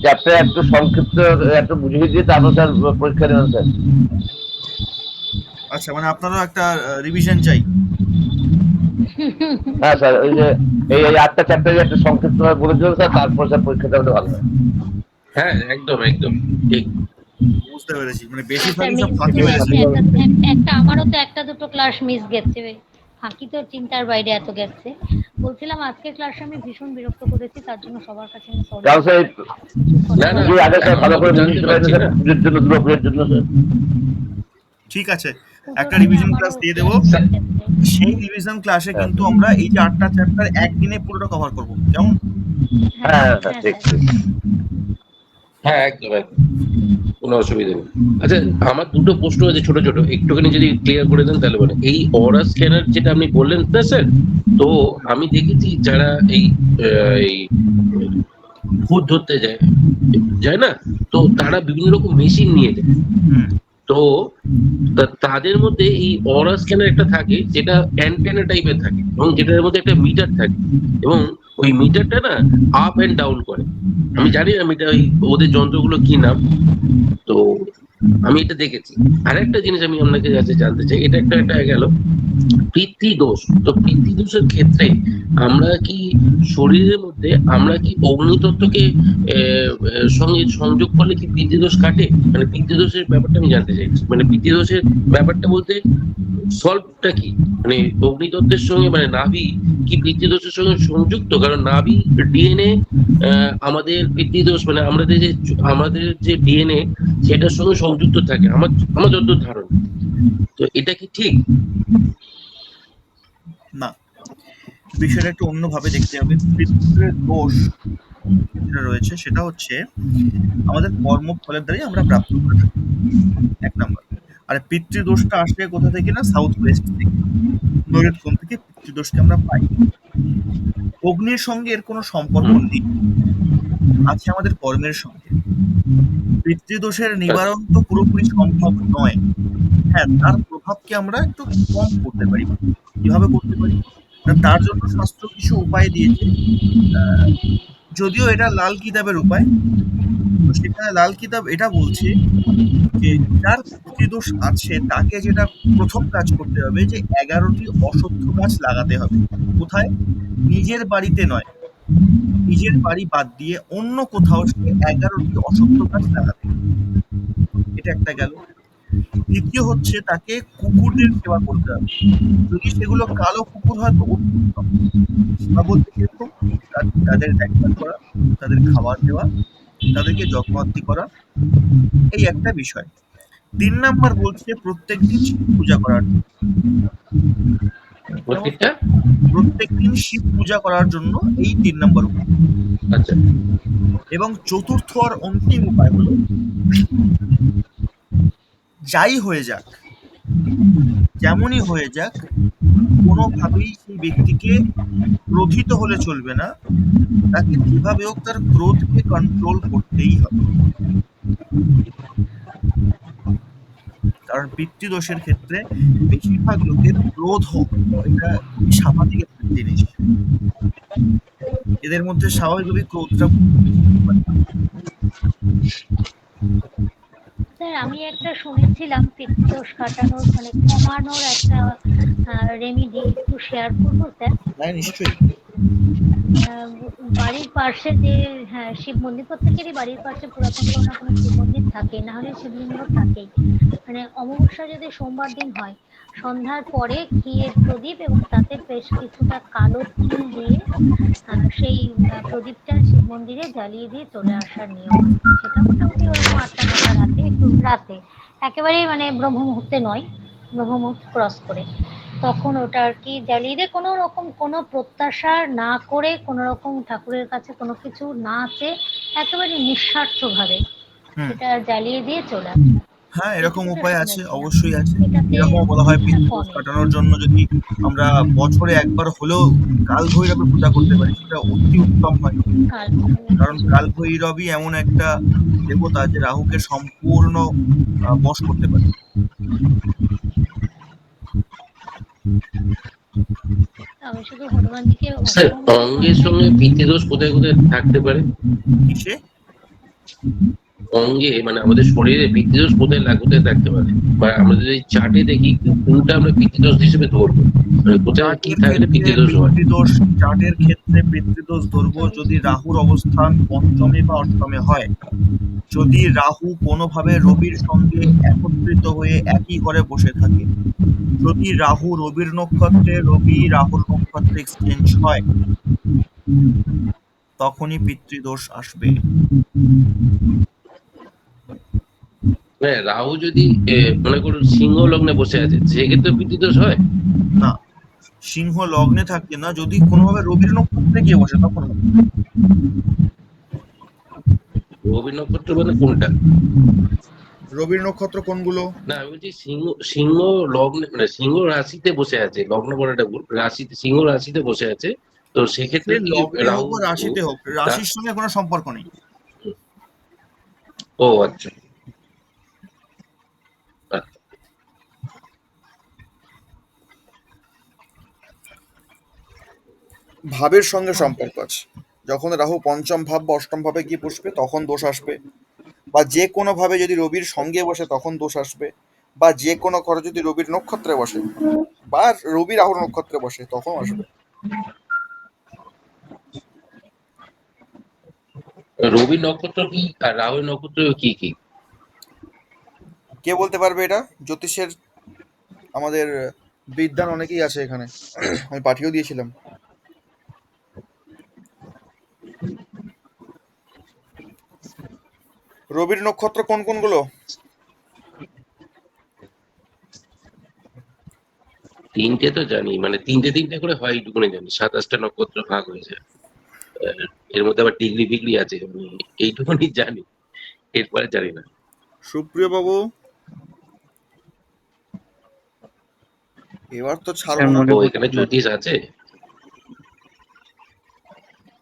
চ্যাপ্টার একটু সংক্ষিপ্ত একটু বুঝিয়ে দিয়ে তারপর স্যার পরীক্ষা নেবেন স্যার। আচ্ছা, মানে আপনারও একটা রিভিশন চাই। হ্যাঁ স্যার, ওই যে এই 8টা চ্যাপ্টারে একটু সংক্ষিপ্ত ভাবে বলে দেবেন স্যার, তারপর স্যার পরীক্ষাটা হলে ভালো হয়। হ্যাঁ একদম একদম ঠিক। বুঝতে পেরেছি, মানে স্যার বেশিরভাগই সব মিস ফাঁকি মেরেছে। একটা আমারও তো একটা দুটো ক্লাস মিস গেছে, ফাঁকি তো চিন্তার বাইরে এত গেছে। বলছিলাম আজকের ক্লাসে আমি ভীষণ বিরক্ত করেছি, তার জন্য সবার কাছে আমি সরি। কারণ স্যার না না পুজোর আগে স্যার ভালো করে জানতে বুঝতে পারছি পারেন না। স্যার, পুজোর জন্য দুর্গাপুজোর জন্য স্যার। ঠিক আছে, একটা রিভিশন ক্লাস দিয়ে দেবো। সেই রিভিশন ক্লাসে কিন্তু আমরা এই যে 8টা চ্যাপ্টার একদিনে পুরোটা কভার করব, কেমন? হ্যাঁ হ্যাঁ ঠিক ঠিক। হ্যাঁ একদম একদম কোনো অসুবিধা নেই। আচ্ছা আমার দুটো প্রশ্ন আছে ছোট ছোট, একটুখানি যদি ক্লিয়ার করে দেন তাহলে বলে। এই অরা স্ক্যানার যেটা আপনি বললেন না স্যার, তো আমি দেখেছি যারা এই ভূত ধরতে যায় যায় না, তো তারা বিভিন্ন রকম মেশিন নিয়ে যায়। হুম, তো তাদের মধ্যে এই অরা স্ক্যানার একটা থাকে যেটা অ্যান্টেনা টাইপের থাকে, এবং যেটার মধ্যে একটা মিটার থাকে, এবং ওই মিটারটা না আপ এন্ড ডাউন করে। আমি জানি না মিটার ওই ওদের যন্ত্রগুলো কি নাম, তো আমি এটা দেখেছি। আরেকটা জিনিস আমি আপনাকে কাছে জানতে চাই, এটা একটা গেল পিতৃদোষ। তো পিতৃদোষের ক্ষেত্রে আমরা কি শরীরের মধ্যে আমরা কি অগ্নিতত্ত্বকে সঙ্গে সংযোগ করলে কি পিতৃদোষ কাটে? মানে পিতৃদোষের ব্যাপারটা আমি জানতে চাইছি, মানে পিতৃদোষের ব্যাপারটা বলতে সলভটা কি, মানে অগ্নিতত্ত্বের সঙ্গে মানে নাভি কি পিতৃদোষের সঙ্গে সংযুক্ত? কারণ নাভি ডিএনএ আমাদের পিতৃদোষ মানে আমাদের যে ডিএনএ সেটার সঙ্গে সংযুক্ত থাকে, আমার যতদূর ধারণা। তো এটা কি ঠিক? না, বিষয়টা একটু অন্যভাবে দেখতে হবে। পিতৃ দোষ যেটা রয়েছে সেটা হচ্ছে আমাদের কর্মফলের দ্বারাই আমরা প্রাপ্ত করে থাকি, এক নাম্বার। আর পিতৃদোষটা আসে কোথা থেকে? না, সাউথ ওয়েস্ট থেকে, নৈরুত্যকোণ থেকে পিতৃদোষকে আমরা পাই। অগ্নির সঙ্গে এর কোনো সম্পর্ক নেই, আছে আমাদের কর্মের সঙ্গে। পিতৃদোষের নিবারণ তো পুরোপুরি সম্ভব নয়। হ্যাঁ, তার প্রভাবকে আমরা একটু কম করতে পারি। কিভাবে করতে পারি? না, তার জন্য শাস্ত্র কিছু উপায় দিয়েছে। যদিও এটা লাল কিতাবের উপায়, তো সেখানে লাল কিতাব এটা বলছে যে যার পিতৃদোষ আছে তাকে যেটা প্রথম কাজ করতে হবে যে 11টি অশ্বত্থ গাছ লাগাতে হবে। কোথায়? নিজের বাড়িতে নয়, নিজের বাড়ি বাদ দিয়ে অন্য কোথাও সে 11টি অশ্বত্থ গাছ লাগাবে। এটা একটা গেল। দ্বিতীয় হচ্ছে তাকে কুকুরদের সেবা করতে হবে। যদি সেগুলো কালো কুকুর হয় তো অতি উত্তম। সেবা বলতে কিরকম? তাদের দেখভাল করা, তাদের খাবার দেওয়া, তাদেরকে যত্নআত্তি করা, এই একটা বিষয়। 3 নাম্বার বলছে প্রত্যেকদিন শিব পূজা করার জন্য। প্রত্যেকটা প্রত্যেকদিন শিব পূজা করার জন্য এই 3 নাম্বার উপায়। আচ্ছা এবং চতুর্থ আর অন্তিম উপায় হলো যাই হয়ে যাক, যেমনই হয়ে যাক, কোনোভাবেই সেই ব্যক্তিকে ক্রোধিত হলে চলবে না, তাকে যেভাবে হোক তার ক্রোধকে কন্ট্রোল করতেই হবে। কারণ পিতৃদোষের ক্ষেত্রে বেশিরভাগ লোকের ক্রোধ এটা খুবই স্বাভাবিক একটা জিনিস। এদের মধ্যে স্বাভাবিকভাবে ক্রোধটা স্যার আমি একটা শুনেছিলাম পিতৃদোষ কাটানোর মানে কমানোর একটা রেমিডি, একটু শেয়ার করবো স্যার? হ্যাঁ, নিশ্চয়ই। আহ, বাড়ির পাশে যে শিব মন্দির, প্রত্যেকেরই বাড়ির পাশে পুরাতন কোনো না কোনো শিব মন্দির থাকে, না হলে শিবলিঙ্গ থাকেই। মানে অমাবস্যা যদি সোমবার দিন হয়, সন্ধ্যার পরে ঘিয়ের প্রদীপ এবং তাতে বেশ কিছুটা কালো তিল দিয়ে সেই প্রদীপটা শিব মন্দিরে জ্বালিয়ে দিয়ে চলে আসার নিয়ম আছে। সেটা মোটামুটি ওরকম 8টা 9টা রাতে একটু রাতে, একেবারেই মানে ব্রহ্ম মুহূর্তে নয়, ব্রহ্ম মুহূর্ত ক্রস করে। তখন ওটা আর কি জ্বালিয়ে দিয়ে কোনো রকম কোনো প্রত্যাশা না করে, কোনো রকম ঠাকুরের কাছে কোনো কিছু না চেয়ে একেবারে নিঃস্বার্থভাবে হুম। সেটা জ্বালিয়ে দিয়ে চলে আসা। হ্যাঁ, এরকম এইটুকুটা উপায় আছে, শুনেছিলাম। অবশ্যই আছে। এটাতে এরকমও বলা হয় পুণ্যটা পিতৃদোষ কমে। কাটানোর জন্য যদি আমরা বছরে একবার হলেও কাল ভৈরবের পূজা করতে পারি, সেটা অতি উত্তম হয়। কাল কারণ কাল ভৈরবই এমন একটা দেবতা যে রাহুকে সম্পূর্ণ বশ করতে পারে। আমি শুধু হনুমানজিকে স্যার, অসংখ্য অঙ্গের মাথায় সঙ্গে পিতৃদোষ কোথায় কোথায় থাকতে পারে? কিসে? অঙ্গে মানে আমাদের শরীরে পিতৃদোষ কোথায় থাকতে পারে, বা আমরা যদি চার্টে দেখি কোনটা আমরা পিতৃদোষ হিসেবে ধরবো, মানে কোথায় কি চাটের থাকলে ক্ষেত্রে পিতৃদোষ হয়? পিতৃদোষ, চাটের ক্ষেত্রে পিতৃদোষ ধরবো যদি রাহুর অবস্থান পঞ্চমে বা অষ্টমে হয়। যদি রাহু কোনোভাবে রবির সঙ্গে একত্রিত হয়ে একই ঘরে বসে থাকে, যদি রাহু রবির নক্ষত্রে, রবি রাহুর নক্ষত্রে এক্সচেঞ্জ হয়, তখনই পিতৃদোষ আসবে। হ্যাঁ, রাহু যদি মনে করুন সিংহ লগ্নে বসে আছে, সেক্ষেত্রে পিতৃদোষ হয়? না, সিংহ লগ্নে থাকে না, যদি কোনোভাবে রবির নক্ষত্রে গিয়ে বসে তখন হবে। রবি নক্ষত্র মানে কোনটা? রবির নক্ষত্র কোনগুলো? না, আমি বলছি সিংহ, সিংহ লগ্নে মানে সিংহ রাশিতে বসে আছে, লগ্ন বলাটা ভুল, রাশিতে সিংহ রাশিতে বসে আছে, তো সে সেক্ষেত্রে কি লগ্নে হোক রাহু? বা রাশিতে হোক, রা- রাশির সঙ্গে কোনো সম্পর্ক নেই। ও আচ্ছা। আচ্ছা। ভাবের সঙ্গে সম্পর্ক আছে। যখন রাহু পঞ্চম ভাব বা অষ্টম ভাবে গিয়ে বসবে তখন দোষ আসবে, বা যে কোনো ভাবে যদি রবির সঙ্গে বসে তখন দোষ আসবে, বা যে কোনো ঘরে যদি রবির নক্ষত্রে বসে বা রবি রাহুর নক্ষত্রে বসে তখন আসবে। রবি নক্ষত্র কি আর রাহু নক্ষত্র কি কি? কে বলতে পারবে এটা? জ্যোতিষের আমাদের বিদ্যান অনেকেই আছে এখানে, আমি পাঠিয়েও দিয়েছিলাম। রবির নক্ষত্র কোন কোনগুলো? তিনটে তো জানি, মানে তিনটে তিনটে করে হয় এইটুকুনি জানি, 27টা নক্ষত্র ভাগ হয়েছে। এর মধ্যে আবার ডিগ্রি ফিগ্রি আছে, মানে এইটুকুনি জানি, এরপরে জানি না। সুপ্রিয় বাবু, এবার তো স্যার ছাড়বো না, মনে ও, পড়ছে এখানে না। জ্যোতিষ আছে?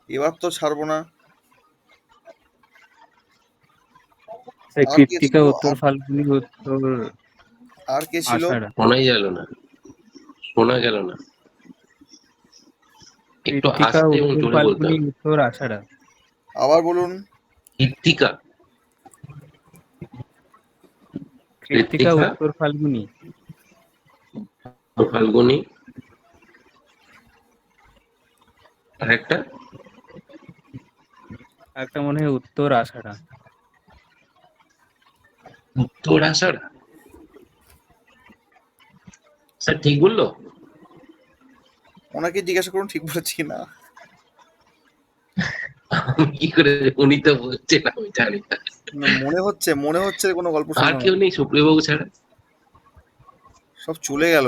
এবার তো ছাড়বো না। স্যার আর কে কৃত্তিকা ছিল? উত্তর ফাল্গুনি উত্তর আর কে ছিল? আষাঢ়া। শোনাই গেল না, শোনা গেল না, একটু কৃত্তিকা আস্তে এবং উত্তর জোরে বলতে ফাল্গুনি হবে। উত্তর আষাঢ়া। আবার বলুন। কৃত্তিকা, কৃত্তিকা কৃত্তিকা, উত্তর ফাল্গুনি ফাল্গুনি, আরেকটা একটা মনে হয় উত্তর আষাঢ়া। উত্তর আষাঢ়। স্যার ঠিক বললো? ওনাকে জিজ্ঞাসা করুন ঠিক বলেছি কিনা। আমি কি করে, উনি তো বলছেন, আমি জানি না। না, মনে হচ্ছে কোনো গল্প আর শুনলাম। কেউ নেই সুপ্রিয়বাবু ছাড়া? সব চলে গেল,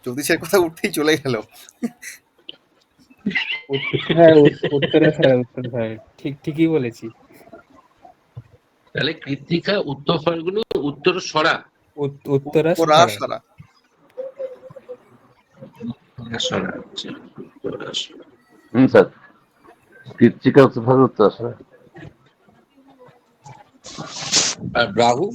জ্যোতিষের কথা উঠতেই চলে গেল। হ্যাঁ উত্তর আষাঢ়া, উত্তর আষাঢ়া, ঠিকই বলেছি। তাহলে কৃত্তিকা, উত্তর ফাল্গুনি, উত্তর সরা। উত্তরা ওরা সারা। সারা। সরা, আচ্ছা, উত্তর আষাঢ়। স্যার, কৃত্তিকা উত্তর আসলে আর রাহু?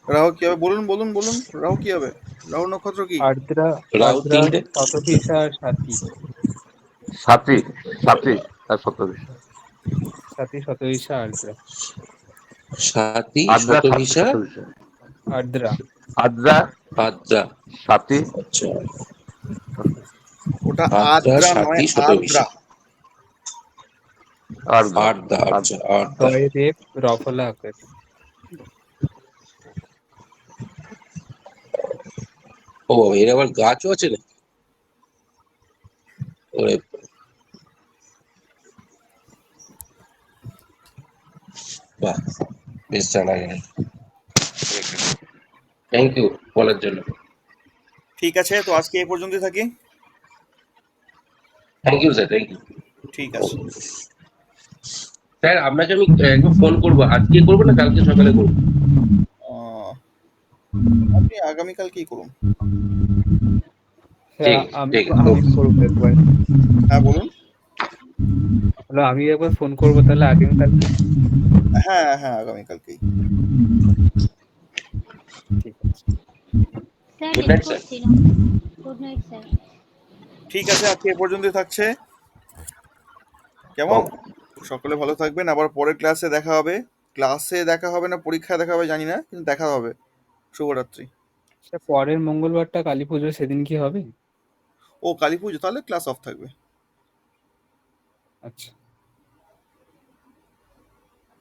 রাহু কি হবে? বলুন বলুন বলুন, রাহু কি হবে? রাহু নক্ষত্র কি? আর্দ্রা, রাহু আর্দ্রা তিনটে, শতভিষা আর সাথী। সাথী, সাথী আর সপ্তবিশা। সাথী শতভিষা আর্দ্রা। সাথী, আদ্রা, সাথী, শতভিষা, সপ্তবিশা। আর্দ্রা। আদ্রা, আদ্রা। সাথী, আচ্ছা, ওটা আদ্রা, আদ্রা নয়, সাথী, আদ্রা। শতভিষা, আর্দ্রা, আর্দ্রা, আচ্ছা, আর্দ্রা। আর্দ্রা। দয় রেপ রফলা আকার। ও, এর আবার গাছও আছে না? ওরে, বাহ। বেশ জানা গেল। থ্যাংক ইউ বলার জন্য। ঠিক আছে, তো আজকে এই পর্যন্তই থাকি। Thank you sir, thank you. ঠিক আছে। স্যার আপনাকে আমি একবার ফোন করবো, আজকে করবো না কালকে সকালে করবো? আহ, আপনি আগামীকালকেই করুন। ঠিক হ্যাঁ, আছে, আমি ঠিক আছে, আমি ওকে। করবো একবার। হ্যাঁ বলুন। হলো আমি একবার ফোন করবো তাহলে আগামীকালকে। হ্যাঁ হ্যাঁ, আগামীকালকেই। ঠিক আছে। Sir good night dispose sir. ছিল। Good night sir. ঠিক আছে, আজকে এ পর্যন্তই থাকছে। কেমন? ওকে। সকলে ভালো থাকবেন, আবার পরের ক্লাসে দেখা হবে। ক্লাসে দেখা হবে না পরীক্ষায় দেখা হবে জানি না, কিন্তু দেখা হবে। শুভরাত্রি। আচ্ছা, পরের মঙ্গলবারটা কালী পুজো, সেদিন কি হবে? ও কালী পুজো, তাহলে ক্লাস অফ থাকবে। আচ্ছা।